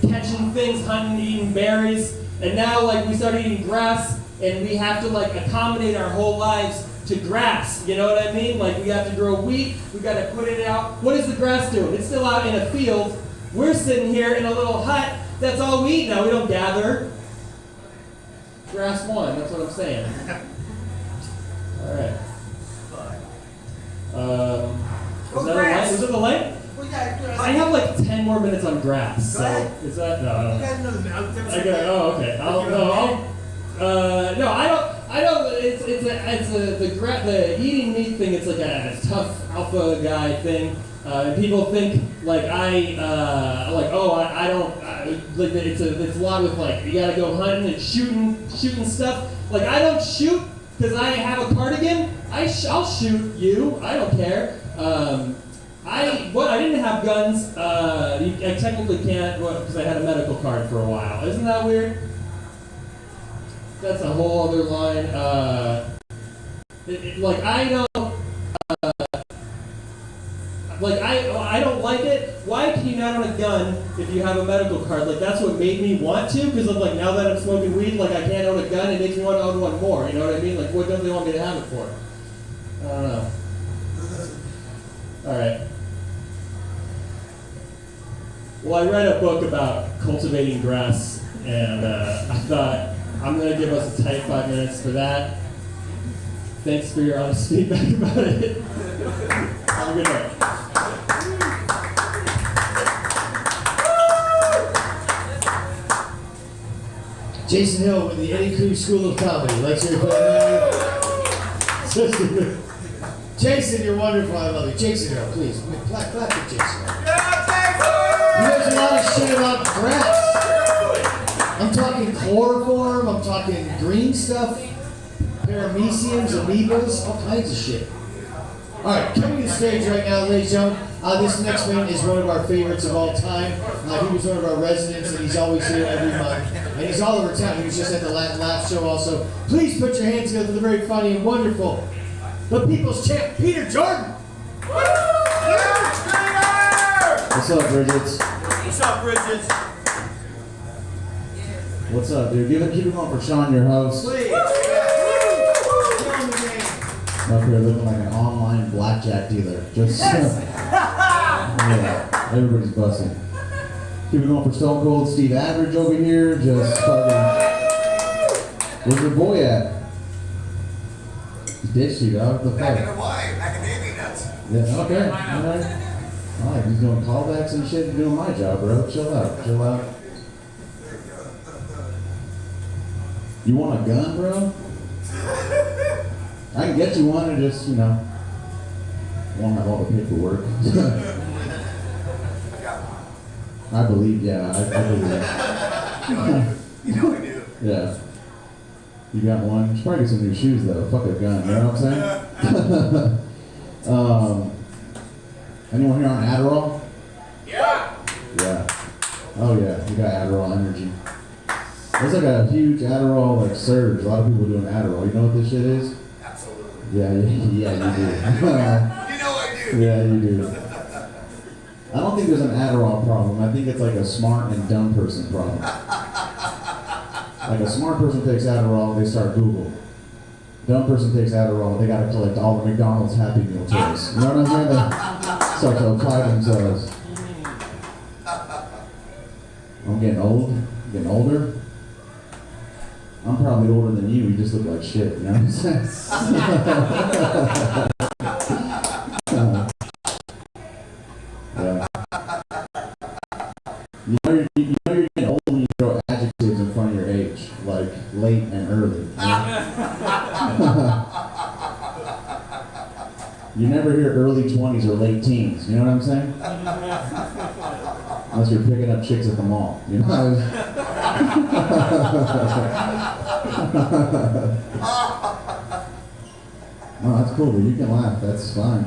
catching things, hunting, eating berries. And now, like, we started eating grass. and we have to like accommodate our whole lives to grass. You know what I mean? Like we have to grow wheat, we got to put it out. What is the grass doing? It's still out in a field. We're sitting here in a little hut. That's all we eat now. We don't gather. Grass won. That's what I'm saying. All right. Is that a light? Was it the light? I have like 10 more minutes on grass. So is that no? I got. Oh, okay. I don't. The eating meat thing. It's like a tough alpha guy thing. People think like I don't like it's a lot with like you gotta go hunting and shooting stuff. Like I don't shoot because I have a cardigan. I'll shoot you. I don't care. I didn't have guns. I technically can't because I had a medical card for a while. Isn't that weird? That's a whole other line. I don't like it. Why can you not own a gun if you have a medical card? Like that's what made me want to, because of like now that I'm smoking weed, like I can't own a gun. It makes me want to own one more. You know what I mean? Like what don't they want me to have it for? I don't know. All right. Well, I read a book about cultivating grass, and I thought I'm going to give us a tight 5 minutes for that. Thanks for your honest feedback about it. Have a good night. Jason Hill with the Eddie Cruz School of Comedy. Let's hear it for him. Jason, you're wonderful. I love you. Jason Hill, please. Clap for Jason. He knows a lot of shit about grass. I'm talking chloroform, I'm talking green stuff, parameciums, amoebas, all kinds of shit. Alright, coming to the stage right now, ladies and gentlemen, this next man is one of our favorites of all time. He was one of our residents, and he's always here every month. And he's all over town. He was just at the Latin Laugh Show also. Please put your hands together for the very funny and wonderful, the People's Champ, Peter Jordan! What's up, Brigett? What's up, Brigett? What's up, dude? Keep it going for Sean, your host. Please. I'm up here looking like an online blackjack dealer. Just yeah, everybody's busting. Keep it going for Stone Cold Steve Average over here. Just fucking. Where's your boy at? He ditched you, dog. What the fuck? Academia nuts. Yeah, okay. Alright. Alright, he's doing callbacks and shit and doing my job, bro. Chill out. Chill out. You want a gun, bro? I can get you one and just, won't have all the paperwork. I believe, yeah, I believe. You know I do. Yeah. You got one? You should probably get some new shoes, though. Fuck a gun, you know what I'm saying? Anyone here on Adderall? Yeah. Yeah. Oh, yeah, you got Adderall energy. There's like a huge Adderall like surge. A lot of people doing Adderall. You know what this shit is? Absolutely. Yeah, you do. You know I do. Yeah, you do. I don't think there's an Adderall problem. I think it's like a smart and dumb person problem. Like a smart person takes Adderall, they start Google. Dumb person takes Adderall, they gotta collect all the McDonald's Happy Meal toys. You know what I'm saying? They start to apply themselves. I'm getting old, getting older. I'm probably older than you just look like shit, you know what I'm saying? Yeah. You know you're getting old when you throw adjectives in front of your age, like late and early. You know? You never hear early 20s or late teens, you know what I'm saying? Unless you're picking up chicks at the mall, you know? Oh, that's cool, but you can laugh, that's fine.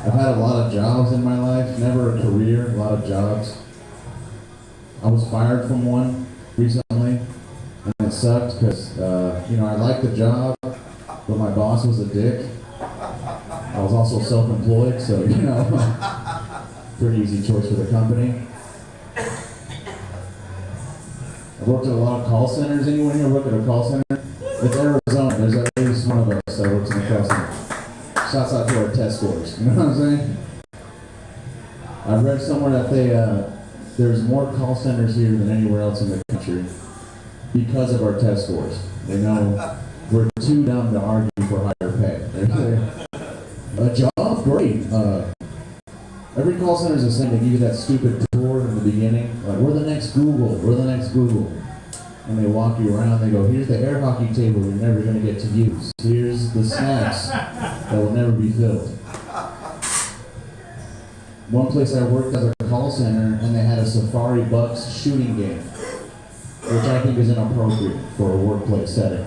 I've had a lot of jobs in my life, never a career, a lot of jobs. I was fired from one recently, and it sucked because, I liked the job, but my boss was a dick. I was also self-employed, so, pretty easy choice for the company. I've worked at a lot of call centers. Anyone here work at a call center? It's Arizona. There's at least one of us that works in a call center. Shouts out to our test scores. You know what I'm saying? I've read somewhere that there's more call centers here than anywhere else in the country because of our test scores. They know we're too dumb to argue for higher pay. A job? Great. Every call center is the same. They give you that stupid tour in the beginning. Like, we're the next Google. We're the next Google. And they walk you around. They go, here's the air hockey table you're never going to get to use. Here's the snacks that will never be filled. One place I worked as a call center, and they had a Safari Bucks shooting game, which I think is inappropriate for a workplace setting.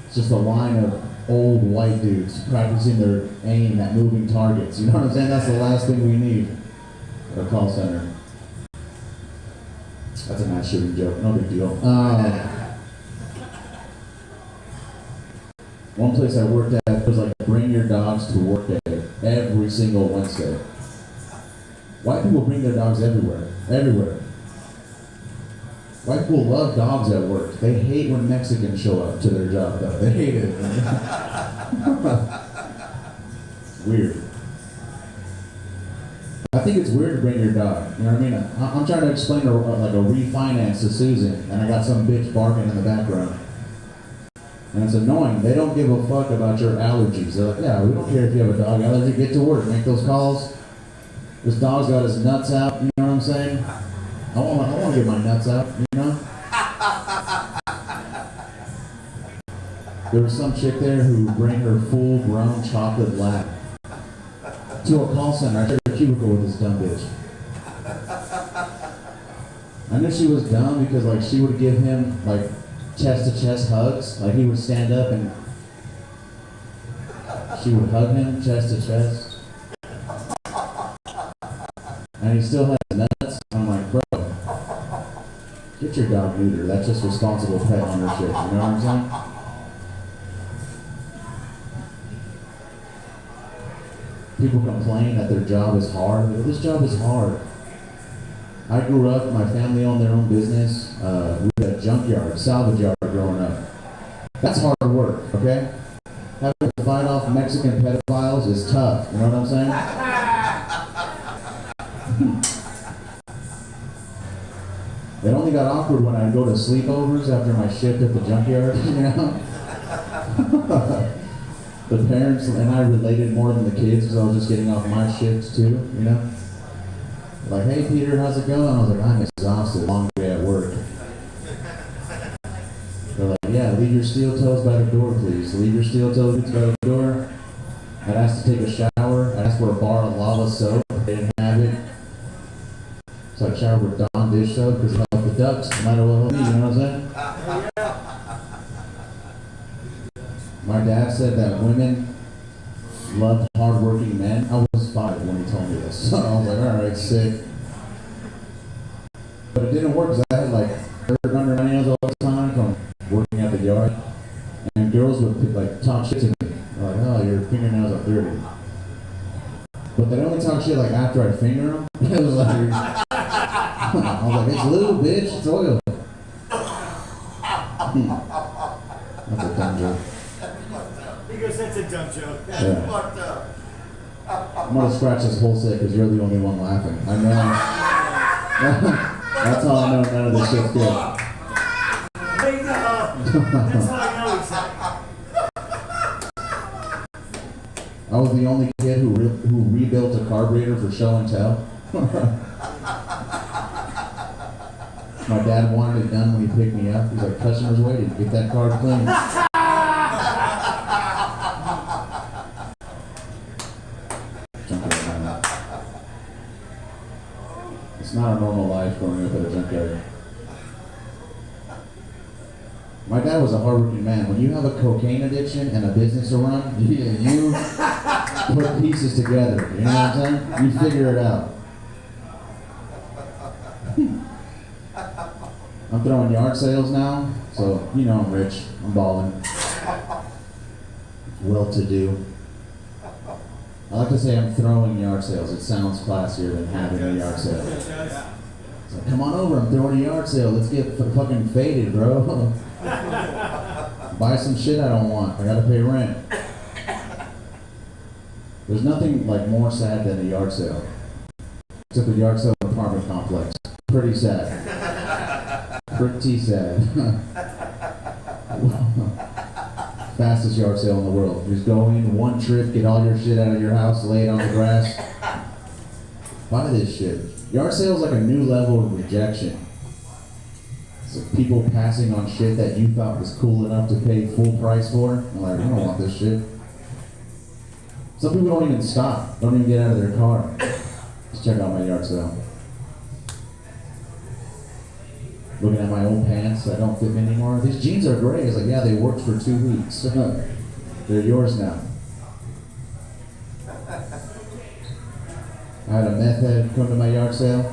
It's just a line of old white dudes practicing their aim at moving targets. You know what I'm saying? That's the last thing we need at a call center. That's a mass shooting joke, no big deal. One place I worked at was like bring your dogs to work day every single Wednesday. White people bring their dogs everywhere. Everywhere. White people love dogs at work. They hate when Mexicans show up to their job, though. They hate it. Weird. I think it's weird to bring your dog. You know what I mean? I'm trying to explain a refinance to Susan, and I got some bitch barking in the background. And it's annoying. They don't give a fuck about your allergies. They're like, yeah, we don't care if you have a dog allergy. Get to work. Make those calls. This dog's got his nuts out. You know what I'm saying? I want to get my nuts out, you know? There was some chick there who bring her full-grown chocolate lab to a call center. I shared a cubicle with this dumb bitch. I knew she was dumb because like she would give him like chest-to-chest hugs. Like he would stand up and she would hug him chest-to-chest. And he still had nuts. I'm like, bro, get your dog neutered. That's just responsible pet ownership. You know what I'm saying? People complain that their job is hard. This job is hard. I grew up, my family owned their own business. We had a junkyard, salvage yard growing up. That's hard work, okay? Having to fight off Mexican pedophiles is tough. You know what I'm saying? It only got awkward when I'd go to sleepovers after my shift at the junkyard, you know? The parents and I related more than the kids because I was just getting off my shifts too, you know? Like, hey Peter, how's it going? I was like, I'm exhausted, long day at work. They're like, yeah, leave your steel toes by the door, please. Leave your steel toes by the door. I'd asked to take a shower. I asked for a bar of lava soap. They didn't have it. So I showered with Dawn dish soap because it helped the ducks. It might as well help me, you know what I'm saying? My dad said that women love hard-working men. I was 5 when he told me this. So I was like, alright, sick. But it didn't work because I had like dirt under my nails all the time from working at the yard. And girls would like talk shit to me. They're like, oh, your fingernails are dirty. But they only talk shit like after I finger them. It was like, I was like, it's lube, bitch, it's oil. That's a dumb joke. Because that's a dumb joke. That's Yeah. fucked up. I'm gonna scratch this whole set because you're the only one laughing. I know. That's how I know none of this shit's good. That's how I know I was the only kid who rebuilt a carburetor for show and tell. My dad wanted it done when he picked me up. He's like, customer's waiting. Get that car clean. It's not a normal life growing up at a junkyard. My dad was a hardworking man. When you have a cocaine addiction and a business to run, you put pieces together. You know what I'm saying? You figure it out. I'm throwing yard sales now, so you know I'm rich. I'm balling. Well-to-do. I like to say I'm throwing yard sales. It sounds classier than having a yard sale. It's like, come on over, I'm throwing a yard sale. Let's get fucking faded, bro. Buy some shit I don't want. I gotta pay rent. There's nothing like more sad than a yard sale. Except a yard sale apartment complex. Pretty sad. Pretty sad. Fastest yard sale in the world. You just go in, one trip, get all your shit out of your house, lay it on the grass. Buy this shit. Yard sale is like a new level of rejection. It's like people passing on shit that you thought was cool enough to pay full price for. I'm like, I don't want this shit. Some people don't even stop, don't even get out of their car. Just check out my yard sale. Looking at my old pants that don't fit me anymore. These jeans are great. It's like, yeah, they worked for 2 weeks. They're yours now. I had a meth head come to my yard sale.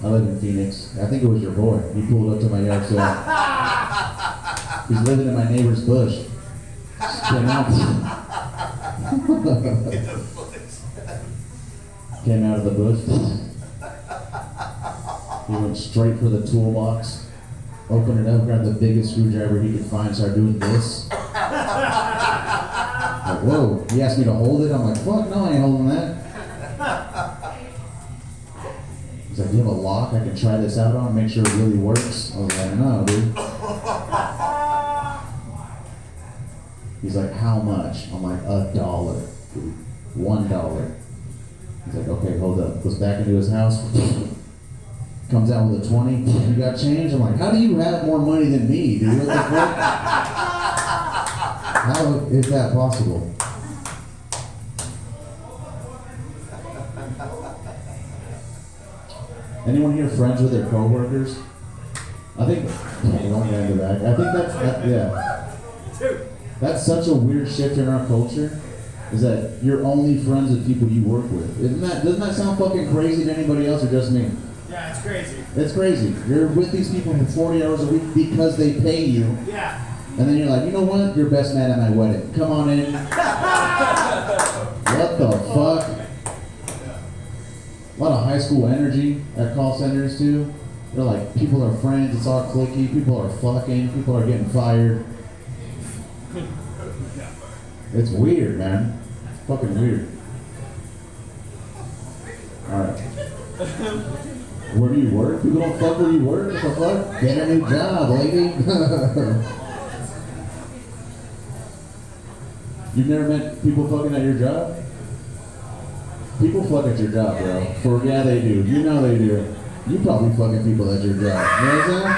I live in Phoenix. I think it was your boy. He pulled up to my yard sale. He's living in my neighbor's bush. Came out. Came out of the bush. He went straight for the toolbox. Opened it up, grabbed the biggest screwdriver he could find, started doing this. Like, whoa. He asked me to hold it. I'm like, fuck no, I ain't holding that. He's like, do you have a lock I can try this out on, make sure it really works? I was like, no, dude. He's like, how much? I'm like, $1. $1. He's like, okay, hold up. Goes back into his house. Comes out with a 20. You got change? I'm like, how do you have more money than me, dude? What the fuck? How is that possible? Anyone here friends with their coworkers? I think, don't get into that. I think yeah. That's such a weird shift in our culture, is that you're only friends with people you work with. Doesn't that sound fucking crazy to anybody else or just me? Yeah, it's crazy. It's crazy. You're with these people for 40 hours a week because they pay you. Yeah. And then you're like, you know what? You're best man at my wedding. Come on in. What the fuck? A lot of high school energy at call centers too. They're like, people are friends, it's all cliquey, people are fucking, people are getting fired. It's weird, man. It's fucking weird. Alright. Where do you work? People don't fuck where you work? What the fuck? Get a new job, lady. You've never met people fucking at your job? People fuck at your job, bro. Yeah, they do. You know they do. You probably fucking people at your job. You know what I'm saying?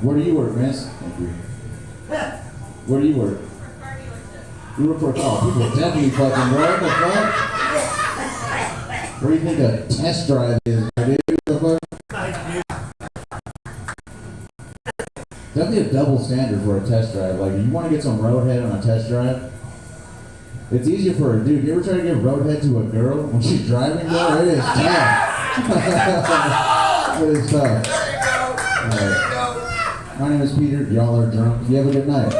Where do you work, miss? Thank you. Where do you work? You work for a car. People definitely fucking, bro. What the fuck? Where do you think a test drive is, dude? What the fuck? Definitely a double standard for a test drive. Like, you want to get some roadhead on a test drive? It's easier for a dude. You ever try to give roadhead to a girl when she's driving, bro? It is tough. It is tough. Right. My name is Peter. Y'all are drunk. You have a good night.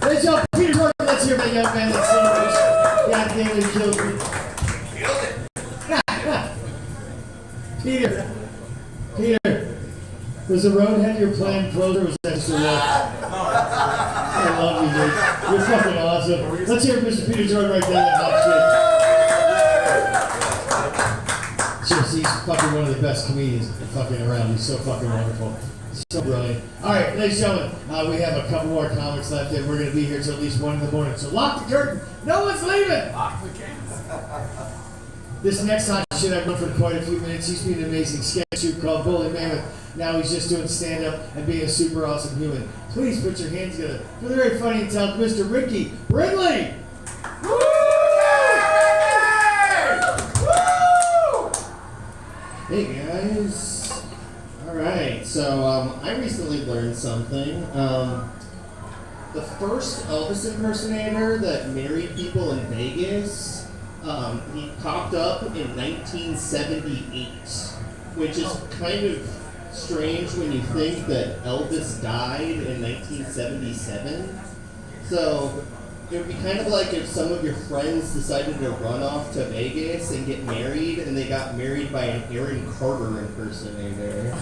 Let's go, Peter. Let's hear my young man that's sandwich. God damn it, killed me. Peter. Was the roadhead your planned closer or was that just a look? I love you, dude. You're fucking awesome. Let's hear Mr. Peter Jordan right down that hot shit. Just, he's fucking one of the best comedians fucking around. He's so fucking wonderful. So brilliant. Alright, ladies and gentlemen, we have a couple more comics left and we're going to be here till at least 1 in the morning. So lock the curtain. No one's leaving! Lock the curtain. This next hot shit I've done for quite a few minutes. Used to be an amazing sketch shoot called Bully Mammoth. Now he's just doing stand-up and being a super awesome human. Please put your hands together for the very funny and talented Mr. Ricky Brindley! Woo! Hey guys. Alright, so I recently learned something. The first Elvis impersonator that married people in Vegas, he popped up in 1978, which is kind of strange when you think that Elvis died in 1977. So it would be kind of like if some of your friends decided to run off to Vegas and get married, and they got married by an Aaron Carter impersonator.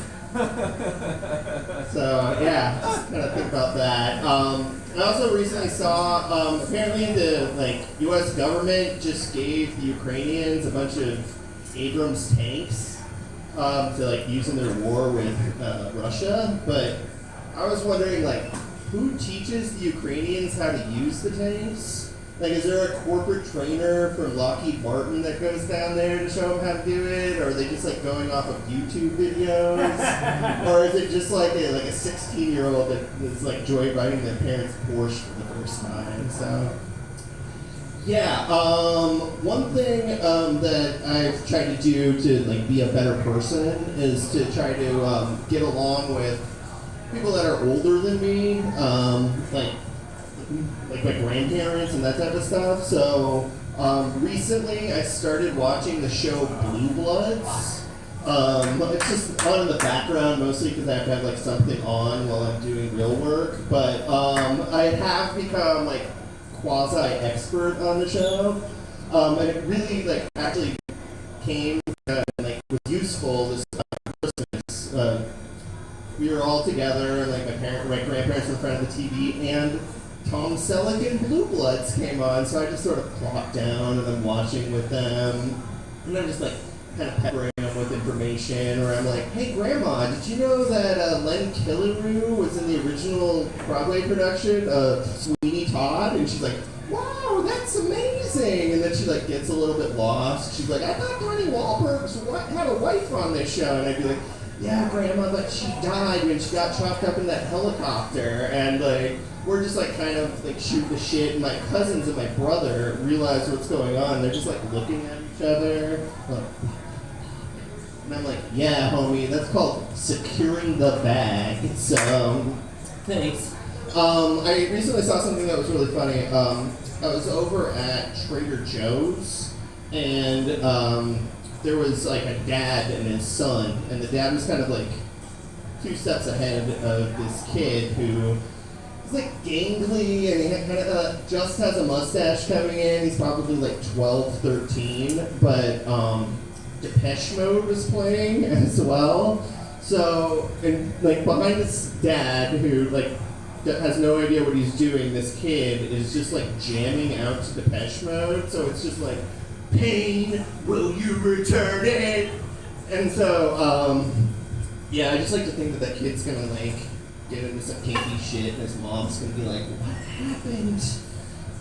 So yeah, just kind of think about that. I also recently saw apparently the U.S. government just gave the Ukrainians a bunch of Abrams tanks to use in their war with Russia, but I was wondering who teaches the Ukrainians how to use the tanks? Is there a corporate trainer from Lockheed Martin that goes down there to show them how to do it? Or are they just going off of YouTube videos? Or is it just like a 16-year-old that's joyriding their parents' Porsche for the first time? So, yeah. One thing that I've tried to do to be a better person is to try to get along with people that are older than me, like my grandparents and that type of stuff. So recently I started watching the show Blue Bloods. It's just on in the background mostly because I have to have something on while I'm doing real work. But I have become quasi-expert on the show, and it really actually came was useful this Christmas. We were all together, and my grandparents were in front of the TV, and Tom Selleck and Blue Bloods came on, so I just sort of plopped down and I'm watching with them, and I'm just kind of peppering them with information, or I'm like, hey Grandma, did you know that Len Killaroo was in the original Broadway production of Sweeney Todd? And she's like, wow, that's amazing! And then she gets a little bit lost. She's like, I thought Donnie Wahlberg had a wife on this show, and I'd be like, yeah, Grandma, but she died when she got chopped up in that helicopter, and we're just kind of shooting the shit, and my cousins and my brother realize what's going on. They're just looking at each other, and I'm like, yeah, homie, that's called securing the bag. So, thanks. I recently saw something that was really funny. I was over at Trader Joe's, and there was a dad and his son, and the dad was kind of 2 steps ahead of this kid who is gangly, and he kind of just has a mustache coming in. He's probably 12, 13, but Depeche Mode was playing as well. So, and behind this dad who has no idea what he's doing, this kid is just jamming out to Depeche Mode. So it's just pain, will you return it? And so, yeah, I just like to think that kid's gonna get into some kinky shit, and his mom's gonna be like, what happened?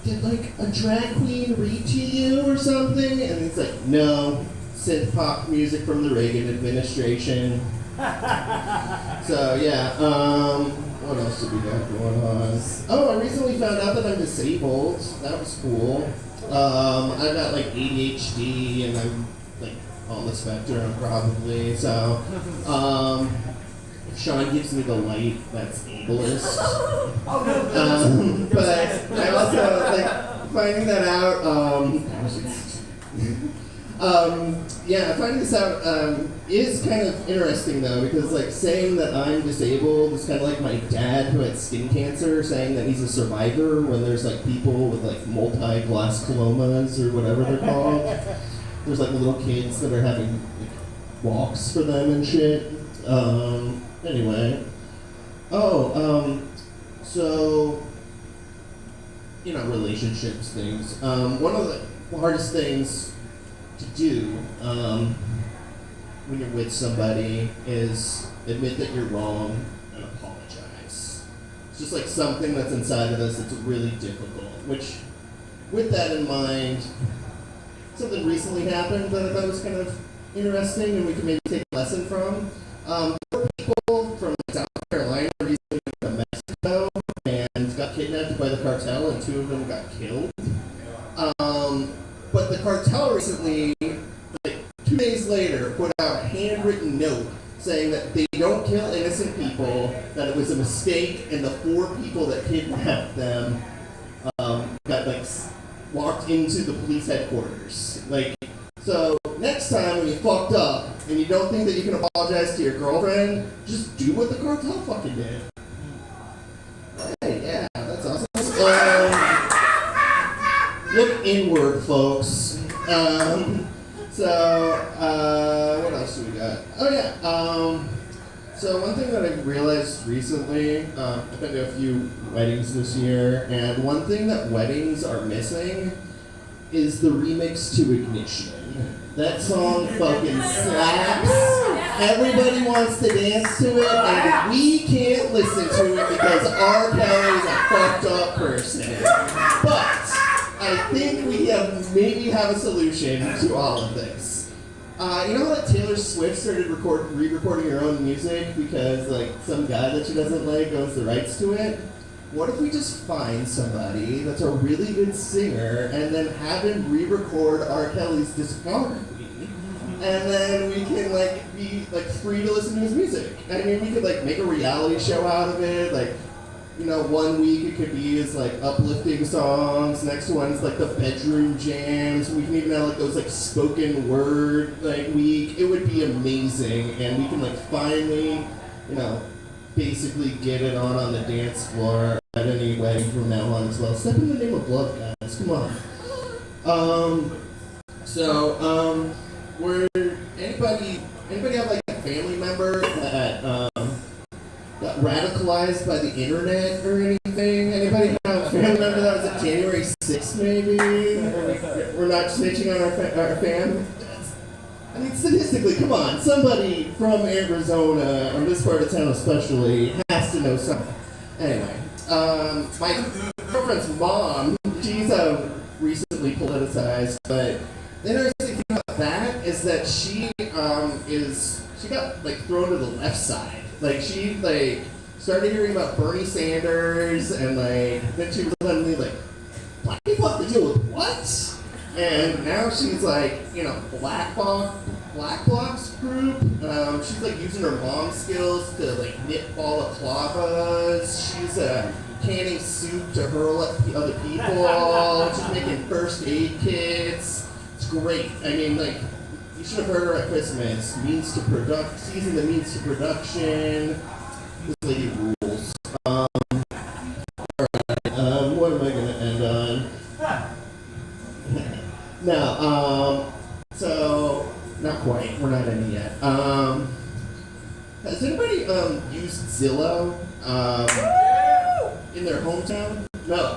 Did a drag queen read to you or something? And he's like, no, synth pop music from the Reagan administration. So yeah, what else did we got going on? Oh, I recently found out that I'm disabled. That was cool. I've got ADHD, and I'm on the spectrum probably. So, if Sean gives me the light, that's ableist. But I also finding that out. Yeah, finding this out is kind of interesting though, because saying that I'm disabled is kind of like my dad who had skin cancer saying that he's a survivor when there's people with multi-gliomas or whatever they're called. There's little kids that are having walks for them and shit. Anyway. So, relationships things. One of the hardest things to do when you're with somebody is admit that you're wrong and apologize. It's just something that's inside of us that's really difficult, which, with that in mind, something recently happened that I thought was kind of interesting and we can maybe take a lesson from. 4 people from South Carolina recently went to Mexico and got kidnapped by the cartel, and 2 of them got killed. But the cartel recently, 2 days later, put out a handwritten note saying that they don't kill innocent people, that it was a mistake, and the 4 people that kidnapped them got walked into the police headquarters. So next time when you fucked up and you don't think that you can apologize to your girlfriend, just do what the cartel fucking did. Hey, yeah, that's awesome. look inward, folks. What else do we got? Oh yeah. So one thing that I realized recently, I've been to a few weddings this year, and one thing that weddings are missing is the remix to Ignition. That song fucking slaps. Everybody wants to dance to it, and we can't listen to it because R. Kelly's a fucked up person. But I think we maybe have a solution to all of this. You know that Taylor Swift started re-recording her own music because like some guy that she doesn't like owns the rights to it? What if we just find somebody that's a really good singer and then have him re-record R. Kelly's discography? And then we can like be like free to listen to his music. I mean, we could like make a reality show out of it. Like, you know, 1 week it could be his like uplifting songs. Next one's like the bedroom jams. We can even have like those like spoken word like week. It would be amazing, and we can like finally, you know, basically get it on the dance floor at any wedding from now on as well. Step in the name of love, guys. Come on. Were anybody have like a family member that got radicalized by the internet or anything? Anybody have a family member that was at January 6th maybe? We're not snitching on our fam? I mean, statistically, come on, somebody from Arizona, or this part of town especially, has to know something. Anyway, my girlfriend's mom, she's recently politicized, but the interesting thing about that is that she got like thrown to the left side. Like she like started hearing about Bernie Sanders, and like then she was suddenly like, black people have to deal with what? And now she's like, you know, Black Bloc's group. She's like using her mom skills to like knit balaclavas. She's canning soup to hurl at other people. She's making first aid kits. It's great. I mean, like, you should have heard her at Christmas. Season the means to production. This lady rules. Alright, what am I gonna end on? No, so, not quite. We're not ending yet. Has anybody used Zillow in their hometown? No,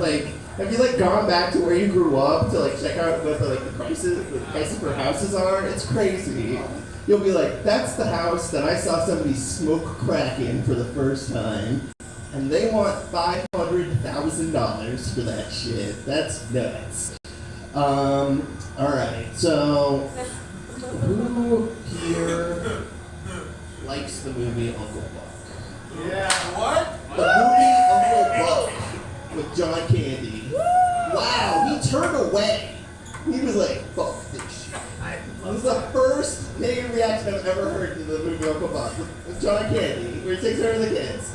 like, have you like gone back to where you grew up to like check out what the prices for houses are? It's crazy. You'll be like, that's the house that I saw somebody smoke crack in for the first time, and they want $500,000 for that shit. That's nuts. Alright, so who here likes the movie Uncle Buck? Yeah, what? The movie Uncle Buck with John Candy. Wow, he turned away. He was like, fuck this shit. It was the first negative reaction I've ever heard to the movie Uncle Buck with John Candy, where he takes care of the kids.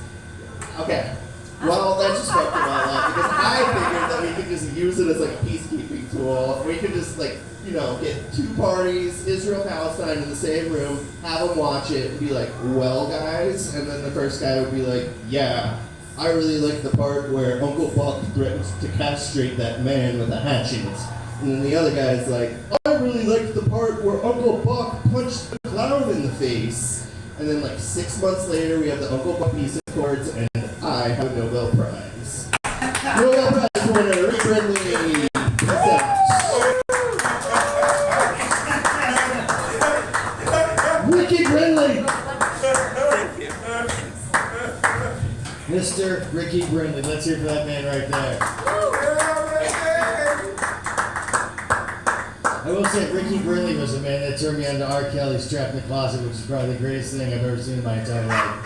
Okay. Well, that just fucked him all up, because I figured that we could just use it as like a peacekeeping tool. We could just like, you know, get two parties, Israel, Palestine, in the same room, have them watch it, and be like, well, guys, and then the first guy would be like, yeah, I really like the part where Uncle Buck threatens to castrate that man with a hatchet. And then the other guy's like, I really liked the part where Uncle Buck punched the clown in the face. And then like 6 months later, we have the Uncle Buck Peace Accords, and I have a Nobel Prize. Nobel Prize winner, Brindley. Ricky Brindley. Mr. Ricky Brindley. Let's hear for that man right there. I will say Ricky Brindley was the man that turned me on to R. Kelly's Trapped in the Closet, which is probably the greatest thing I've ever seen in my entire life.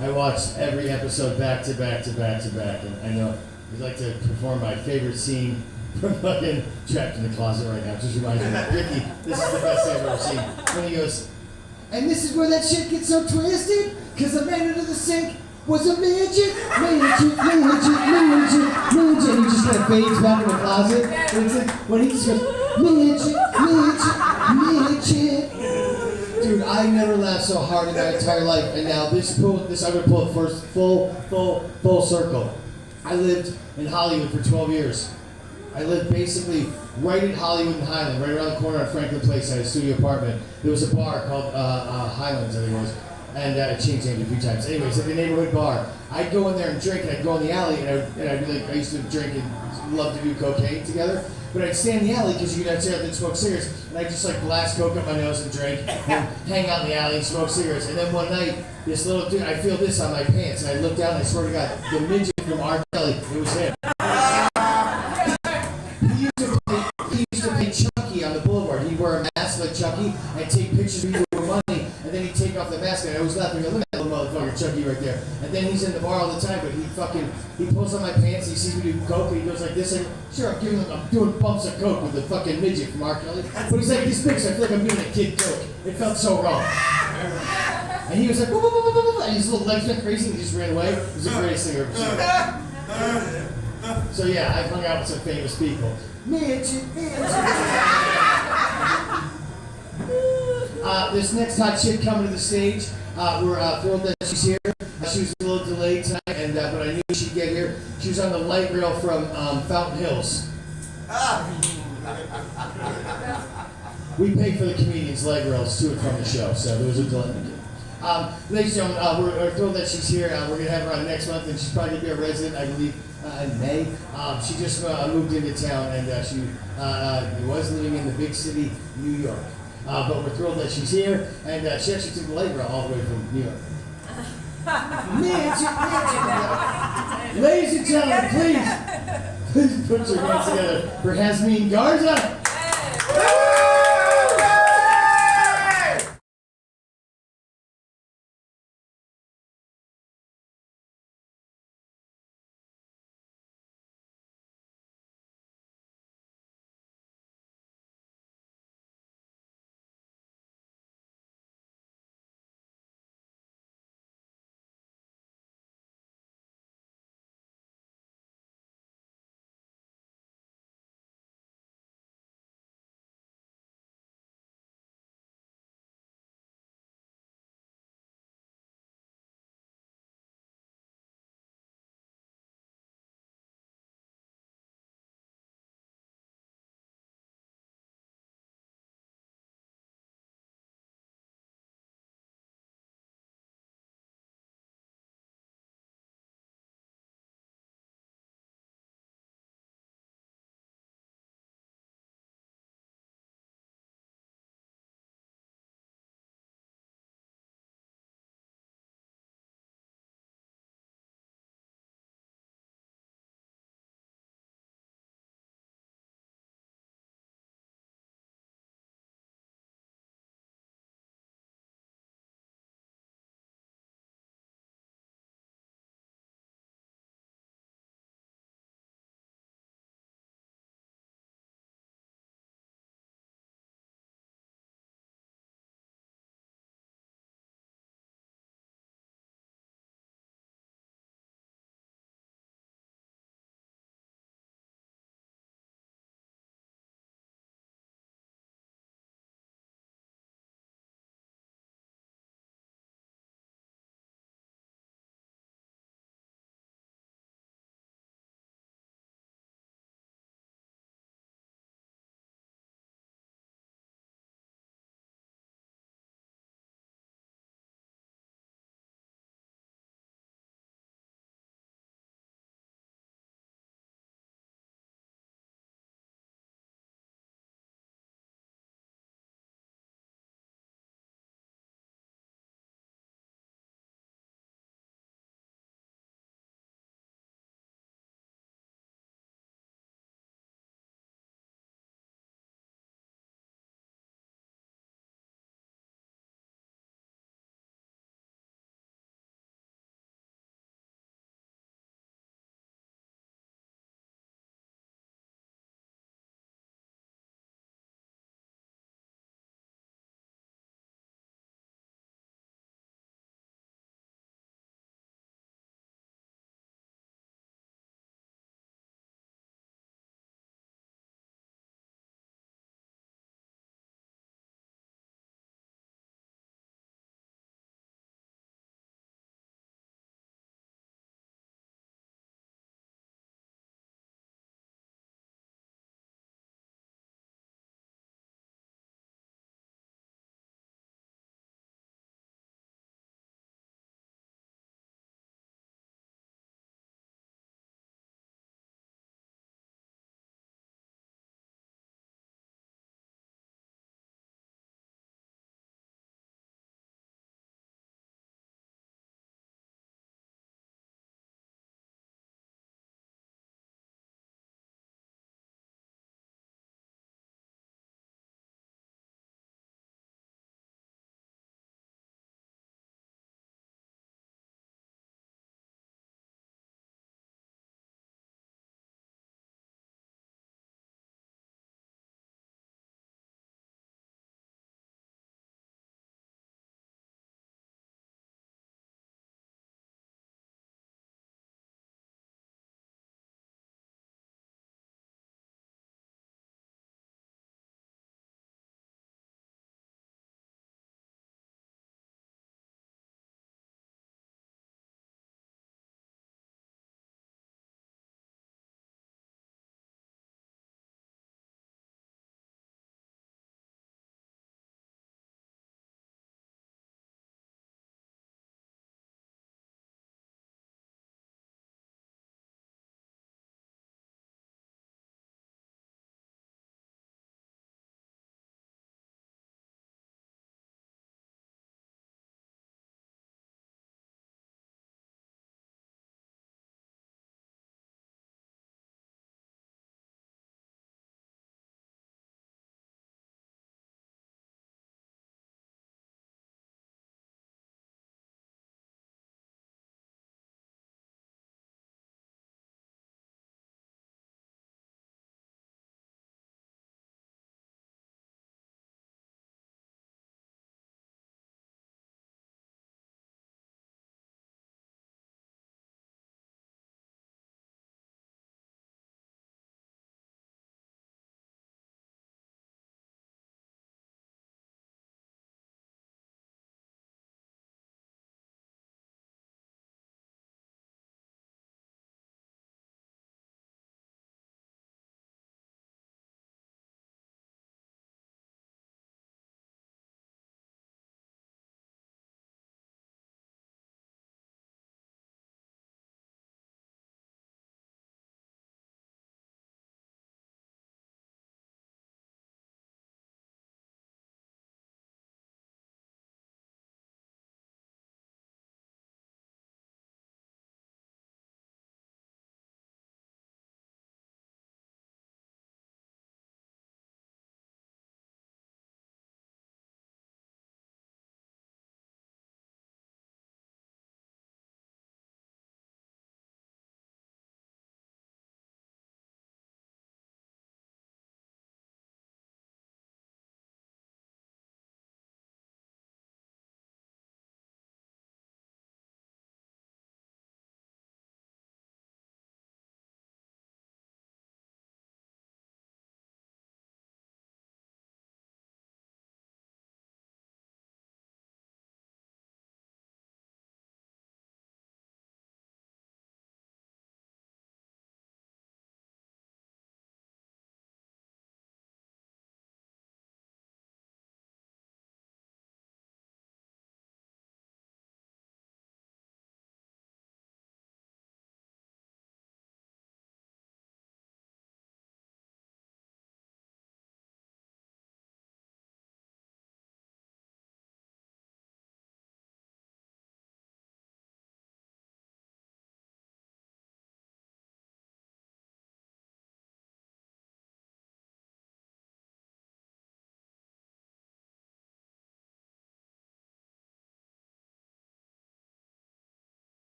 I watched every episode back to back to back to back, and I know I'd like to perform my favorite scene from fucking Trapped in the Closet right now. Just reminds me, Ricky, this is the best thing I've ever seen. When he goes, and this is where that shit gets so twisted, because the man under the sink was a midget. And he just kind of fades back in the closet. And it's like, when he just goes, midget. Dude, I never laughed so hard in my entire life. And now I'm gonna pull it first full circle. I lived in Hollywood for 12 years. I lived basically right in Hollywood and Highland, right around the corner of Franklin Place. I had a studio apartment. There was a bar called Highlands, I think it was, and it changed names a few times. Anyways, at the neighborhood bar, I'd go in there and drink, and I'd go in the alley, and I'd be like, I used to drink and love to do cocaine together. But I'd stay in the alley because you could sit out there and smoke cigarettes, and I'd just like blast coke up my nose and drink, and hang out in the alley and smoke cigarettes. And then one night, this little dude, I feel this on my pants, and I look down, and I swear to God, the midget from R. Kelly, it was him. He used to play Chucky on the boulevard. He'd wear a mask like Chucky and take pictures of people with money, and then he'd take off the mask, and I always laugh and go, look at that little motherfucker Chucky right there. And then he's in the bar all the time, but he pulls on my pants, he sees me do coke, and he goes like this, like, sure, I'm doing bumps of coke with the fucking midget from R. Kelly. But he's like this big, so I feel like I'm doing a kid coke. It felt so wrong. And he was like, whoa, whoa, whoa, whoa, whoa, and his little legs went crazy, and he just ran away. It was the greatest thing I've ever seen. So yeah, I've hung out with some famous people. This next hot chick coming to the stage, we're thrilled that she's here. She was a little delayed tonight, but I knew she'd get here. She was on the light rail from Fountain Hills. We pay for the comedians' light rails to and from the show, so there was a delay. Ladies and gentlemen, we're thrilled that she's here. We're going to have her on next month, and she's probably going to be a resident, I believe, in May. She just moved into town, and she was living in the big city, New York. But we're thrilled that she's here, and she actually took the light rail all the way from New York. Ladies and gentlemen, please put your hands together for Xazmin Garza.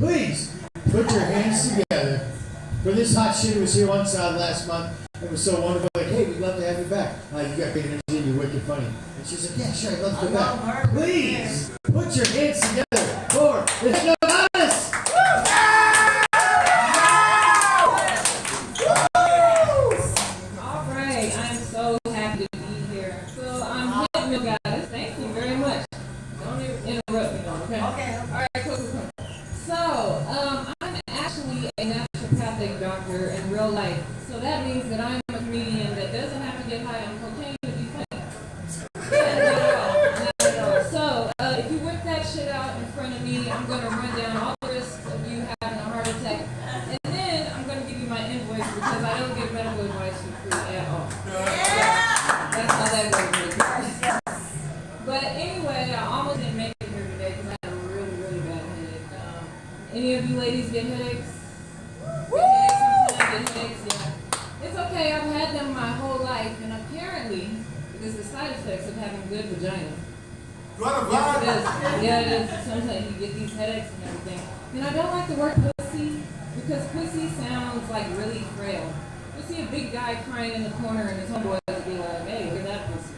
please put your hands together for this hot shit who was here once last month. It was so wonderful. Like, hey, we'd love to have you back. You got great energy and you're wicked funny. And she's like, yeah, sure, I'd love to go back. Please put your hands together for this young artist. All right, I'm so happy to be here. So I'm Hypno Goddess. Thank you very much. Don't interrupt me, though, okay? Okay. All right, cool. So I'm actually a naturopathic doctor in real life. So that means that I'm a comedian that doesn't have to get high on cocaine to be funny. Not at all. So if you whip that shit out in front of me, I'm going to run down all the risks of you having a heart attack. And then I'm going to give you my invoice because I don't give medical advice for free at all. Yeah. That's how that goes. But anyway, I almost didn't make it here today because I had a really, really bad headache. Any of you ladies get headaches? Yeah. It's okay, I've had them my whole life, and apparently it is the side effects of having good vagina. Yes, it is. Yeah, it is. Sometimes you get these headaches and everything. And I don't like the word pussy because pussy sounds like really frail. You see a big guy crying in the corner and his homeboy will be like, hey, look at that pussy.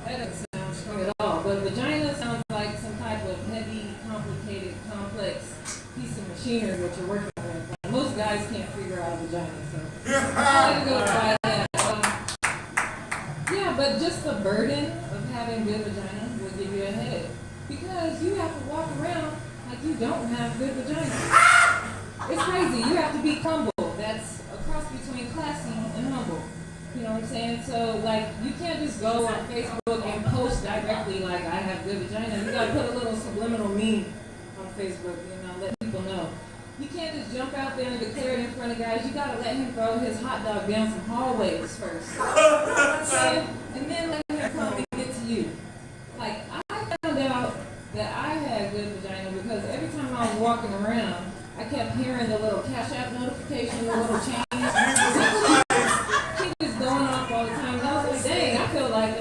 That doesn't sound strong at all. But vagina sounds like some type of heavy, complicated, complex piece of machinery that you're working with. Most guys can't figure out a vagina, so I like to go try that. Yeah, but just the burden of having good vagina will give you a headache because you have to walk around like you don't have good vagina. It's crazy. You have to be humble. That's a cross between classy and humble. You know what I'm saying? So, like, you can't just go on Facebook and post directly like, I have good vagina. You gotta put a little subliminal meme on Facebook, let people know. You can't just jump out there and declare it in front of guys. You gotta let him throw his hot dog down some hallways first. And then let him come and get to you. Like, I found out that I had good vagina because every time I was walking around, I kept hearing the little Cash App notification, the little change. She was going off all the time. And I was like, dang, I feel like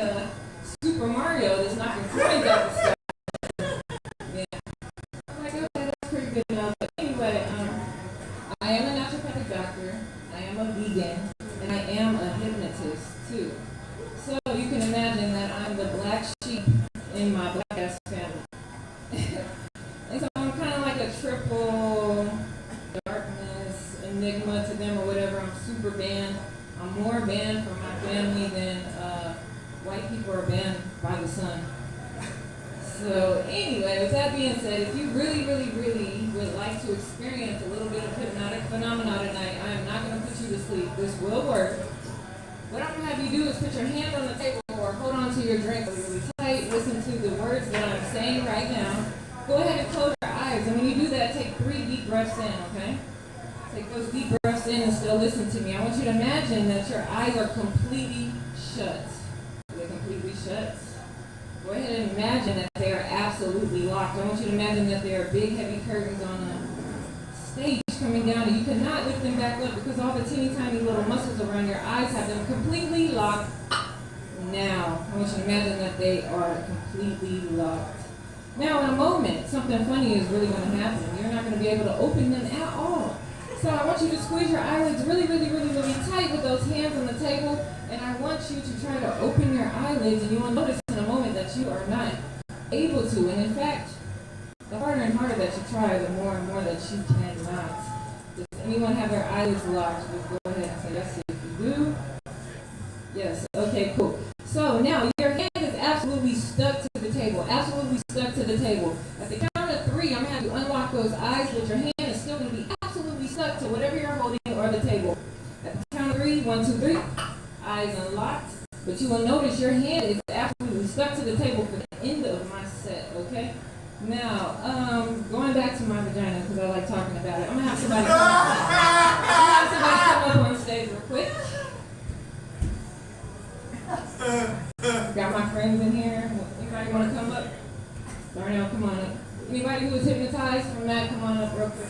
Super Mario that's knocking coins out the sky. Yeah. I'm like, okay, that's pretty good enough. But anyway, I am a naturopathic doctor, I am a vegan, and I am a hypnotist too. So you can imagine that I'm the black sheep in my black ass family. And so I'm kind of like a triple darkness enigma to them or whatever. I'm super banned. I'm more banned from my family than white people are banned by the sun. So anyway, with that being said, if you really, really, really would like to experience a little bit of hypnotic phenomena tonight, I am not going to put you to sleep. This will work. What I'm going to have you do is put your hand on the table or hold on to your drink really tight. Listen to the words that I'm saying right now. Go ahead and close your eyes. And when you do that, take 3 deep breaths in, okay? Take those deep breaths in and still listen to me. I want you to imagine that your eyes are completely shut. They're completely shut. Go ahead and imagine that they are absolutely locked. I want you to imagine that there are big, heavy curtains on a stage coming down, and you cannot lift them back up because all the teeny tiny little muscles around your eyes have them completely locked. Now, I want you to imagine that they are completely locked. Now, in a moment, something funny is really going to happen. You're not going to be able to open them at all. So I want you to squeeze your eyelids really, really, really, really tight with those hands on the table, and I want you to try to open your eyelids, and you will notice in a moment that you are not able to. And in fact, the harder and harder that you try, the more and more that you cannot. Does anyone have their eyelids locked? Just go ahead and say yes if you do. Yes. Okay, cool. So now your hand is absolutely stuck to the table. Absolutely stuck to the table. At the count of 3, I'm going to have you unlock those eyes, but your hand is still going to be absolutely stuck to whatever you're holding or the table. At the count of 3, 1, 2, 3, eyes unlocked. But you will notice your hand is absolutely stuck to the table for the end of my set, okay? Now, going back to my vagina, because I like talking about it, I'm going to have somebody come up on stage real quick. Got my friends in here. Anybody want to come up? Darnell, come on up. Anybody who was hypnotized from that, come on up real quick.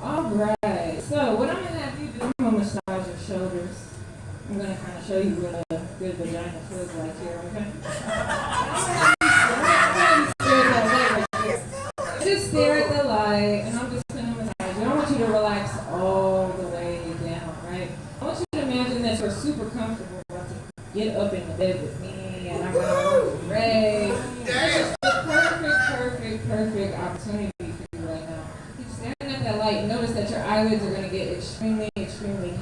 All right. So what I'm going to have you do, I'm going to massage your shoulders. I'm going to kind of show you what a good vagina feels like here, okay? I'm going to have you spread that leg right here. I want you to imagine that you're super comfortable about to get up in the bed with me, and I'm going to work with Ray. It's the perfect opportunity for you right now. Keep staring at that light. Notice that your eyelids are going to get extremely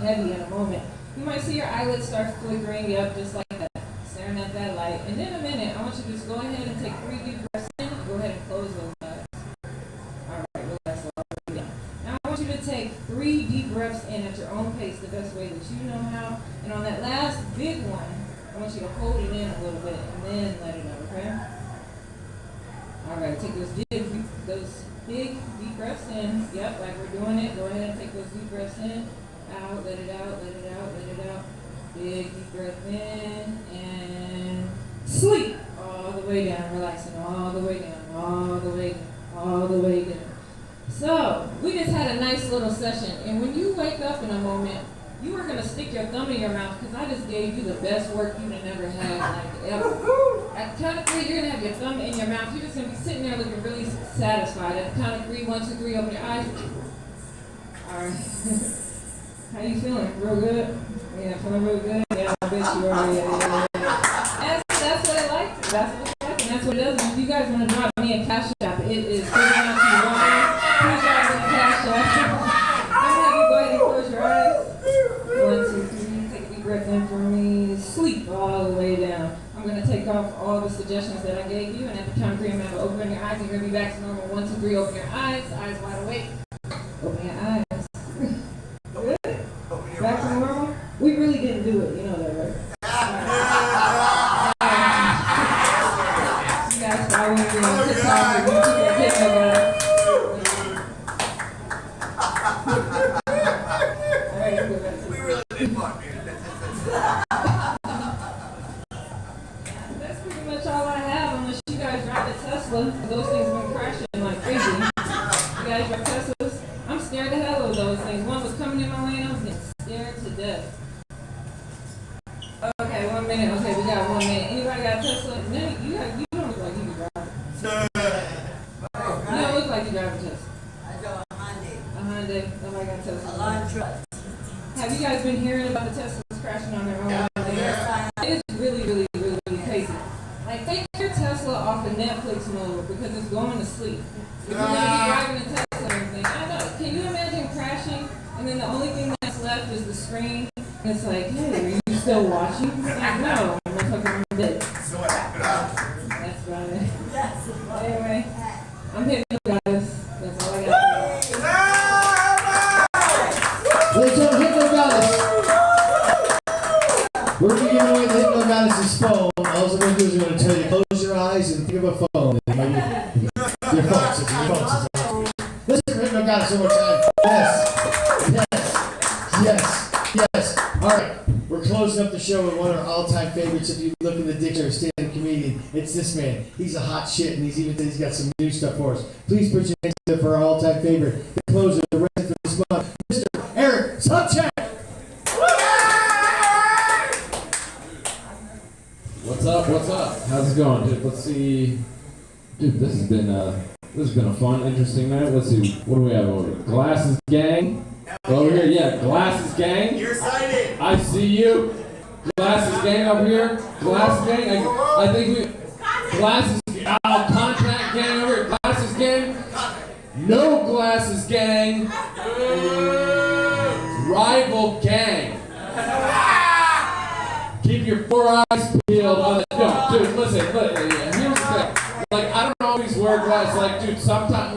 heavy in a moment. You might see your eyelids start flickering up just like that, staring at that light. And in a minute, I want you to just go ahead and take 3 deep breaths in. Go ahead and close those eyes. All right, relax all the way down. Now I want you to take 3 deep breaths in at your own pace, the best way that you know how. And on that last big one, I want you to hold it in a little bit and then let it out, okay? All right, take those big deep breaths in. Yep, like we're doing it. Go ahead and take those deep breaths in. Out, let it out, let it out, let it out. Big deep breath in and sleep. All the way down, relaxing all the way down, all the way down, all the way down. So, we just had a nice little session. And when you wake up in a moment, you are going to stick your thumb in your mouth because I just gave you the best work you've ever had, like ever. At the count of 3, you're going to have your thumb in your mouth. You're just going to be sitting there looking really satisfied. At the count of 3, 1, 2, 3, open your eyes. All right. How you feeling? Real good? Yeah, feeling real good? Yeah, I bet you are. Yeah. That's what I like. That's what I like, and that's what it does. And if you guys want to drop me a cash app, it is $39. Please drop me a cash app. I'm going to have you go ahead and close your eyes. 1, 2, 3. Take a deep breath in for me. Sleep all the way down. I'm going to take off all the suggestions that I gave you, and at the count of 3, I'm going to open your eyes. You're going to be back to normal. 1, 2, 3. Open your eyes. Eyes wide awake. Open your eyes. Good. Back to normal. We really didn't do it. You know that, right? You guys are always doing TikTok or YouTube or TikTok. We really did fun, man. That's pretty much all I have, unless you guys drive a Tesla. Those things have been crashing like crazy. You guys drive Teslas? I'm scared the hell of those things. One was coming in my lane, I was getting scared to death. Okay, 1 minute. Okay, we got 1 minute. Anybody got a Tesla? No, you don't look like you can drive. You don't look like you drive a Tesla. I drove a Hyundai. A Hyundai? Nobody got a Tesla. A long truck. Have you guys been hearing about the Teslas crashing on their own? It is really crazy. Like, take your Tesla off of Netflix mode because it's going to sleep. If you're going to be driving a Tesla and everything, I know. Can you imagine crashing and then the only thing that's left is the screen? And it's like, hey, are you still watching? Like, no, I'm not talking about this. That's about it. Anyway, I'm hitting you guys. That's all I got. Ladies and gentlemen, Hypno Goddess. We're going to be giving away the Hypno Goddess's phone. All I'm going to do is I'm going to tell you to close your eyes and think of a phone. It might be your phone system. Listen to Hypno Goddess one more time. Yes. All right. We're closing up the show with one of our all-time favorites. If you look in the dictionary of stand-up comedian, it's this man. He's a hot shit, and he's got some new stuff for us. Please put your hands up for our all-time favorite, the closer, the rest for this month, Mr. Eric Sobczak. What's up? How's it going, dude? Let's see. Dude, this has been a fun, interesting night. Let's see. What do we have over here? Glasses Gang. Over here, yeah. Glasses Gang. You're excited. I see you. Glasses Gang over here. Glasses Gang. I think we. Glasses. Contact Gang over here. Glasses Gang. No Glasses Gang. Rival Gang. Keep your 4 eyes peeled on the. No, dude, listen. Here's the thing. Like, I don't always wear glasses. Like, dude, sometimes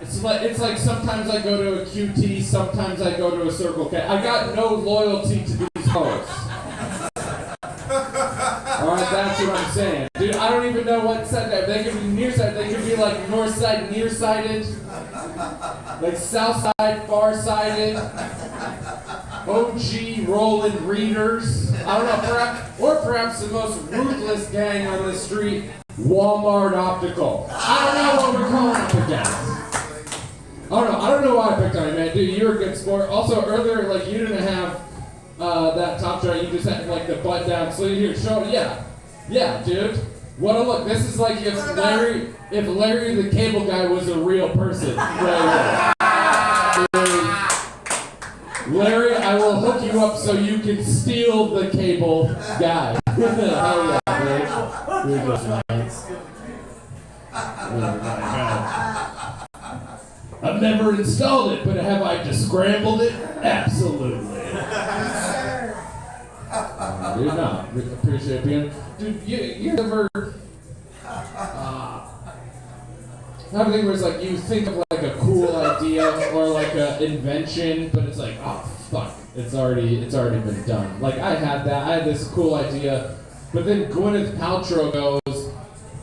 it's like sometimes I go to a QT, sometimes I go to a Circle K. I got no loyalty to these hoes. Alright, that's what I'm saying. Dude, I don't even know what side that. They could be nearsighted, they could be like north side, nearsighted. Like south side, far sided. OG rolling readers. I don't know, perhaps the most ruthless gang on the street, Walmart Optical. I don't know what we're going up against. I don't know why I picked on you, man. Dude, you were a good sport. Also, earlier, like, you didn't have that top shot. You just had, like, the butt down sleeve here. Show it. Yeah, dude. What a look. This is like if Larry the Cable Guy was a real person. Right here. Larry, I will hook you up so you can steal the cable guy. Hell yeah, Larry. You're just nice. Oh my God. I've never installed it, but have I descrambled it? Absolutely. Dude, no, appreciate being. Dude, you ever have a thing where it's like you think of like a cool idea or like an invention, but it's like, oh fuck, it's already been done. Like I had this cool idea, but then Gwyneth Paltrow goes,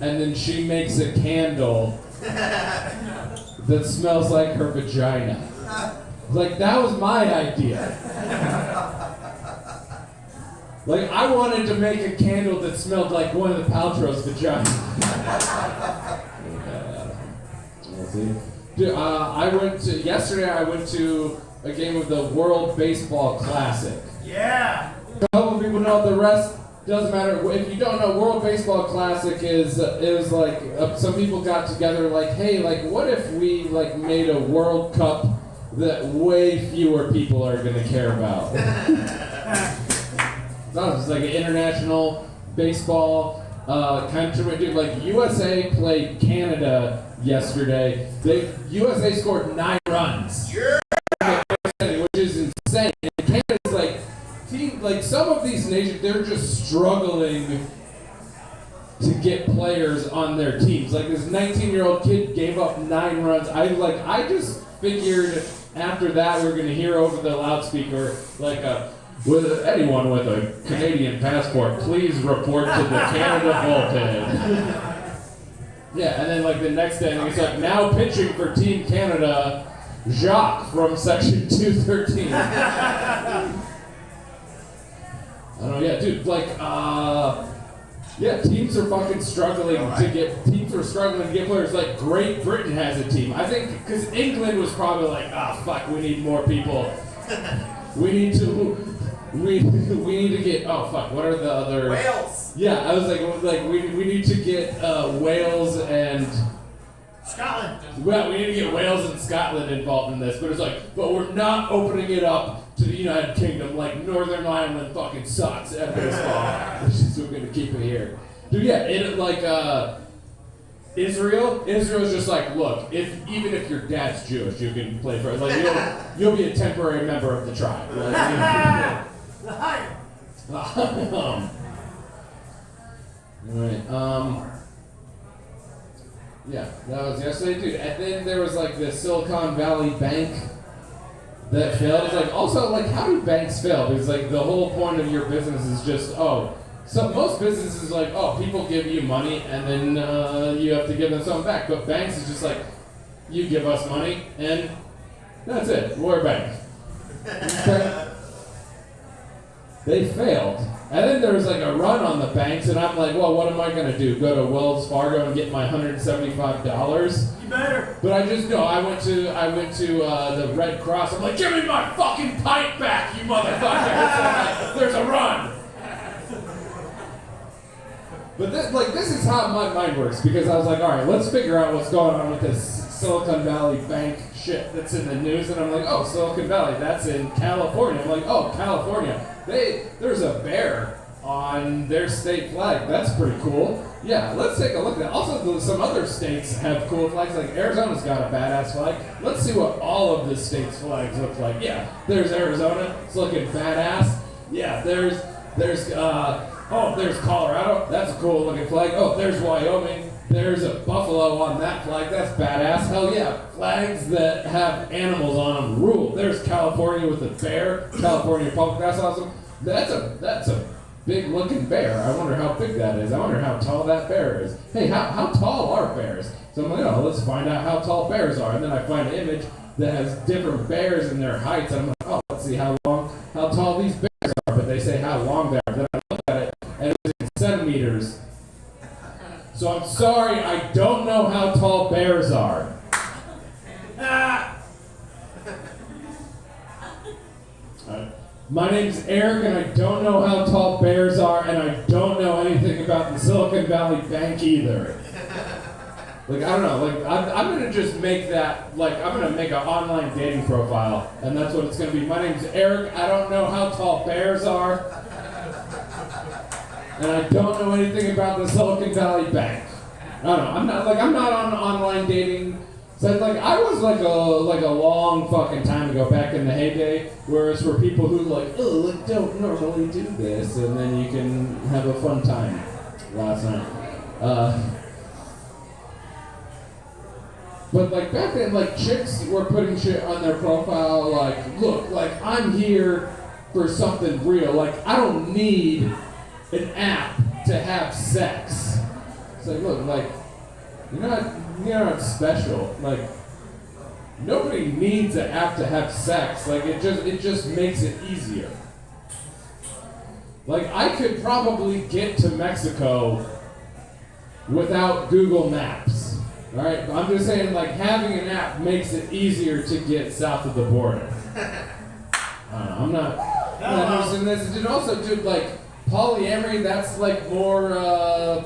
and then she makes a candle that smells like her vagina. Like that was my idea. Like I wanted to make a candle that smelled like Gwyneth Paltrow's vagina. Dude, yesterday I went to a game of the World Baseball Classic. Yeah! A couple people know, the rest doesn't matter. If you don't know, World Baseball Classic is like, some people got together like, hey, like what if we like made a World Cup that way fewer people are gonna care about? It's like an international baseball kind of tournament. Dude, like USA played Canada yesterday. USA scored 9 runs, which is insane. And Canada's like some of these nations, they're just struggling to get players on their teams. Like this 19-year-old kid gave up 9 runs. I just figured after that we were gonna hear over the loudspeaker like with anyone with a Canadian passport, please report to the Canada bullpen. Yeah, and then like the next day, it's like now pitching for Team Canada, Jacques from Section 213. I don't know, yeah, dude, like, teams are fucking struggling to get players. Like Great Britain has a team. I think because England was probably like, fuck, we need more people. We need to get, what are the other... Wales! Yeah, I was like we need to get Wales and... Scotland! Well, we need to get Wales and Scotland involved in this, but it's like, but we're not opening it up to the United Kingdom, like Northern Ireland fucking sucks at baseball. So we're gonna keep it here. Dude, yeah, Israel's just like, look, even if your dad's Jewish, you can play for it. Like you'll be a temporary member of the tribe. Like, yeah, that was yesterday, dude. And then there was like the Silicon Valley Bank that failed. It's like, also, like, how do banks fail? Because like the whole point of your business is just, so most businesses like, people give you money and then you have to give them something back. But banks is just like, you give us money and that's it. We're a bank. They failed. And then there was like a run on the banks, and I'm like, well, what am I gonna do? Go to Wells Fargo and get my $175? You better. But I just know I went to the Red Cross. I'm like, give me my fucking pint back, you motherfucker! There's a run. But this is how my mind works, because I was like, all right, let's figure out what's going on with this Silicon Valley Bank shit that's in the news. And I'm like, oh, Silicon Valley, that's in California. I'm like, oh, California. There's a bear on their state flag. That's pretty cool. Yeah, let's take a look at that. Also, some other states have cool flags. Like Arizona's got a badass flag. Let's see what all of the states' flags look like. Yeah, there's Arizona. It's looking badass. Yeah, there's Colorado. That's a cool looking flag. Oh, there's Wyoming. There's a buffalo on that flag. That's badass. Hell yeah. Flags that have animals on them rule. There's California with a bear. California polka. That's awesome. That's a big looking bear. I wonder how big that is. I wonder how tall that bear is. Hey, how tall are bears? So I'm like, let's find out how tall bears are. And then I find an image that has different bears and their heights. And I'm like, let's see how tall these bears are. But they say how long they are. Then I look at it, and it was in centimeters. So I'm sorry, I don't know how tall bears are. My name's Eric, and I don't know how tall bears are, and I don't know anything about the Silicon Valley Bank either. Like, I don't know, like, I'm gonna just make that, like, I'm gonna make an online dating profile, and that's what it's gonna be. My name's Eric, I don't know how tall bears are, and I don't know anything about the Silicon Valley Bank. I don't know, I'm not on online dating. So, like, I was like a long fucking time ago, back in the heyday, where it's for people who, like, oh, I don't normally do this, and then you can have a fun time last night. But like back then, like chicks were putting shit on their profile, like, look, like I'm here for something real. Like I don't need an app to have sex. It's like, look, like you're not special. Like nobody needs an app to have sex. Like it just makes it easier. Like I could probably get to Mexico without Google Maps. All right, I'm just saying, like, having an app makes it easier to get south of the border. I'm not noticing this. And also, dude, like, polyamory, that's, like, more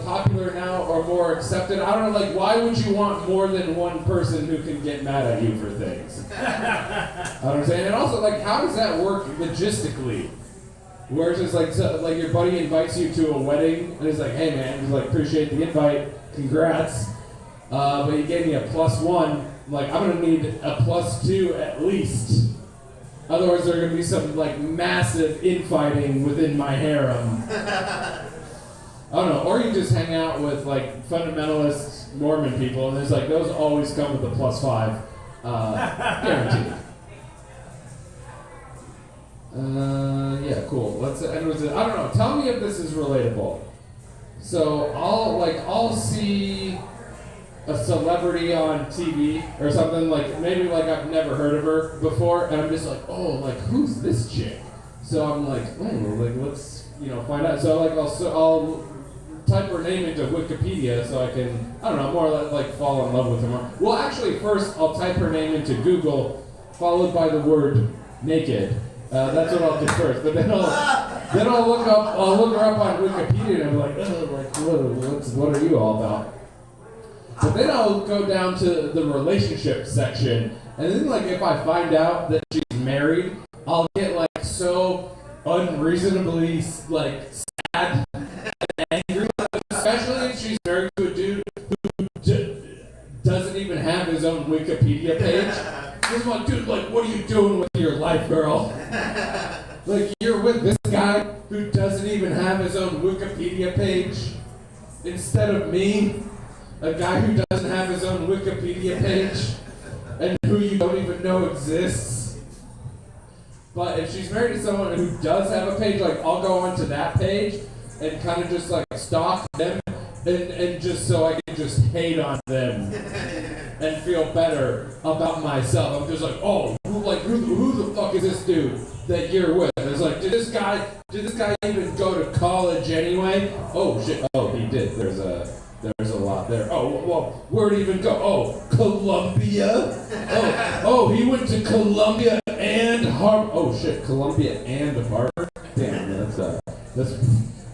popular now or more accepted. I don't know, like, why would you want more than one person who can get mad at you for things? You know what I'm saying? And also, like, how does that work logistically? Where it's just, like, so, like, your buddy invites you to a wedding, and he's like, hey, man, he's like, appreciate the invite, congrats. But he gave me a +1. Like, I'm gonna need a +2 at least. Otherwise, there's gonna be some like massive infighting within my harem. I don't know. Or you just hang out with like fundamentalist Mormon people, and there's like those always come with a +5, guaranteed. Yeah, cool. Let's end with it. I don't know. Tell me if this is relatable. So I'll see a celebrity on TV or something, like maybe like I've never heard of her before, and I'm just like, oh, like who's this chick? So I'm like, oh, like let's find out. So like I'll type her name into Wikipedia so I can, I don't know, more like fall in love with her more. Well, actually, first I'll type her name into Google, followed by the word naked. That's what I'll do first. But then I'll look her up on Wikipedia, and I'm like, oh, like what are you all about? But then I'll go down to the relationship section, and then like if I find out that she's married, I'll get like so unreasonably like sad and angry, especially if she's married to a dude who doesn't even have his own Wikipedia page. Just like, dude, like what are you doing with your life, girl? Like you're with this guy who doesn't even have his own Wikipedia page instead of me. A guy who doesn't have his own Wikipedia page and who you don't even know exists. But if she's married to someone who does have a page, like I'll go onto that page and kind of just like stalk them and just so I can just hate on them and feel better about myself. I'm just like, oh, who the fuck is this dude that you're with? And it's like, did this guy even go to college anyway? Oh shit, oh he did. There's a lot there. Oh, well, where'd he even go? Oh, Columbia? Oh, he went to Columbia and Harvard. Oh shit, Columbia and Harvard? Damn, that's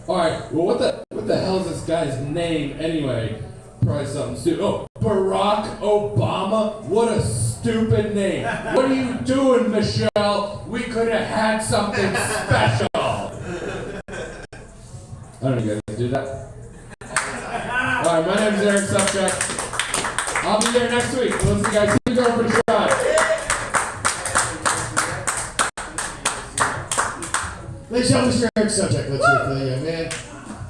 all right. Well, what the hell is this guy's name anyway? Probably something stupid. Oh, Barack Obama? What a stupid name. What are you doing, Michelle? We could have had something special. I don't know if you guys do that. Alright, my name is Eric Sobczak. I'll be there next week. Let's see, guys. Keep going for the shot. Ladies and gentlemen, Mr. Eric Sobczak. Let's hear it for the young man.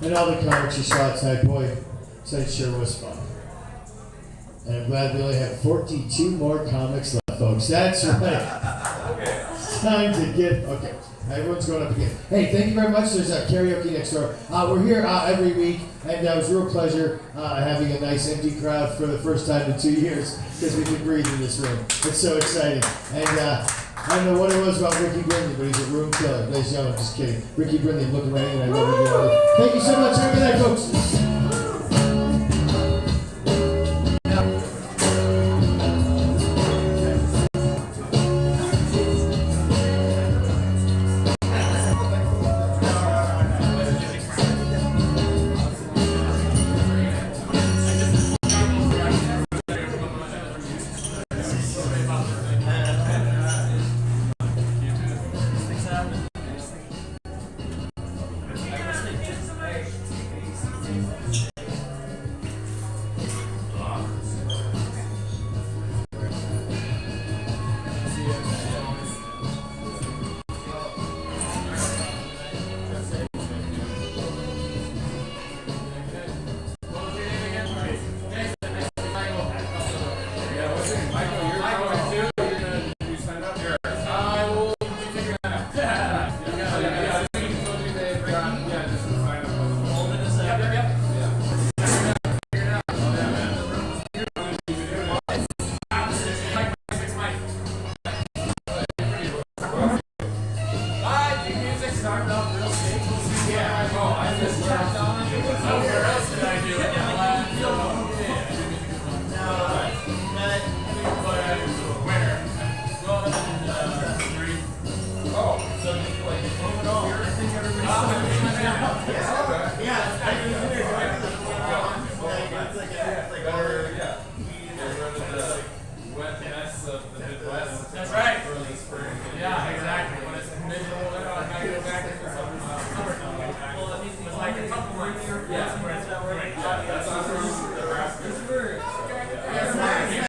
And all the comics you saw tonight, boy. Tonight sure was fun. And I'm glad we only have 42 more comics left, folks. That's right. It's time to get, okay. Everyone's going up again. Hey, thank you very much. There's a karaoke next door. We're here every week, and it was a real pleasure having a nice empty crowd for the first time in 2 years because we can breathe in this room. It's so exciting. And I don't know what it was about Ricky Brindley, but he's a room killer. Ladies and gentlemen, just kidding. Ricky Brindley, I'm looking right in, and I love you. Thank you so much. Have a good night, folks. Wet mess of the Midwest. That's right. Early spring. Yeah, exactly. When it's miserable, I go back in the summer. Well, it was like a couple months. Yeah, that's awesome.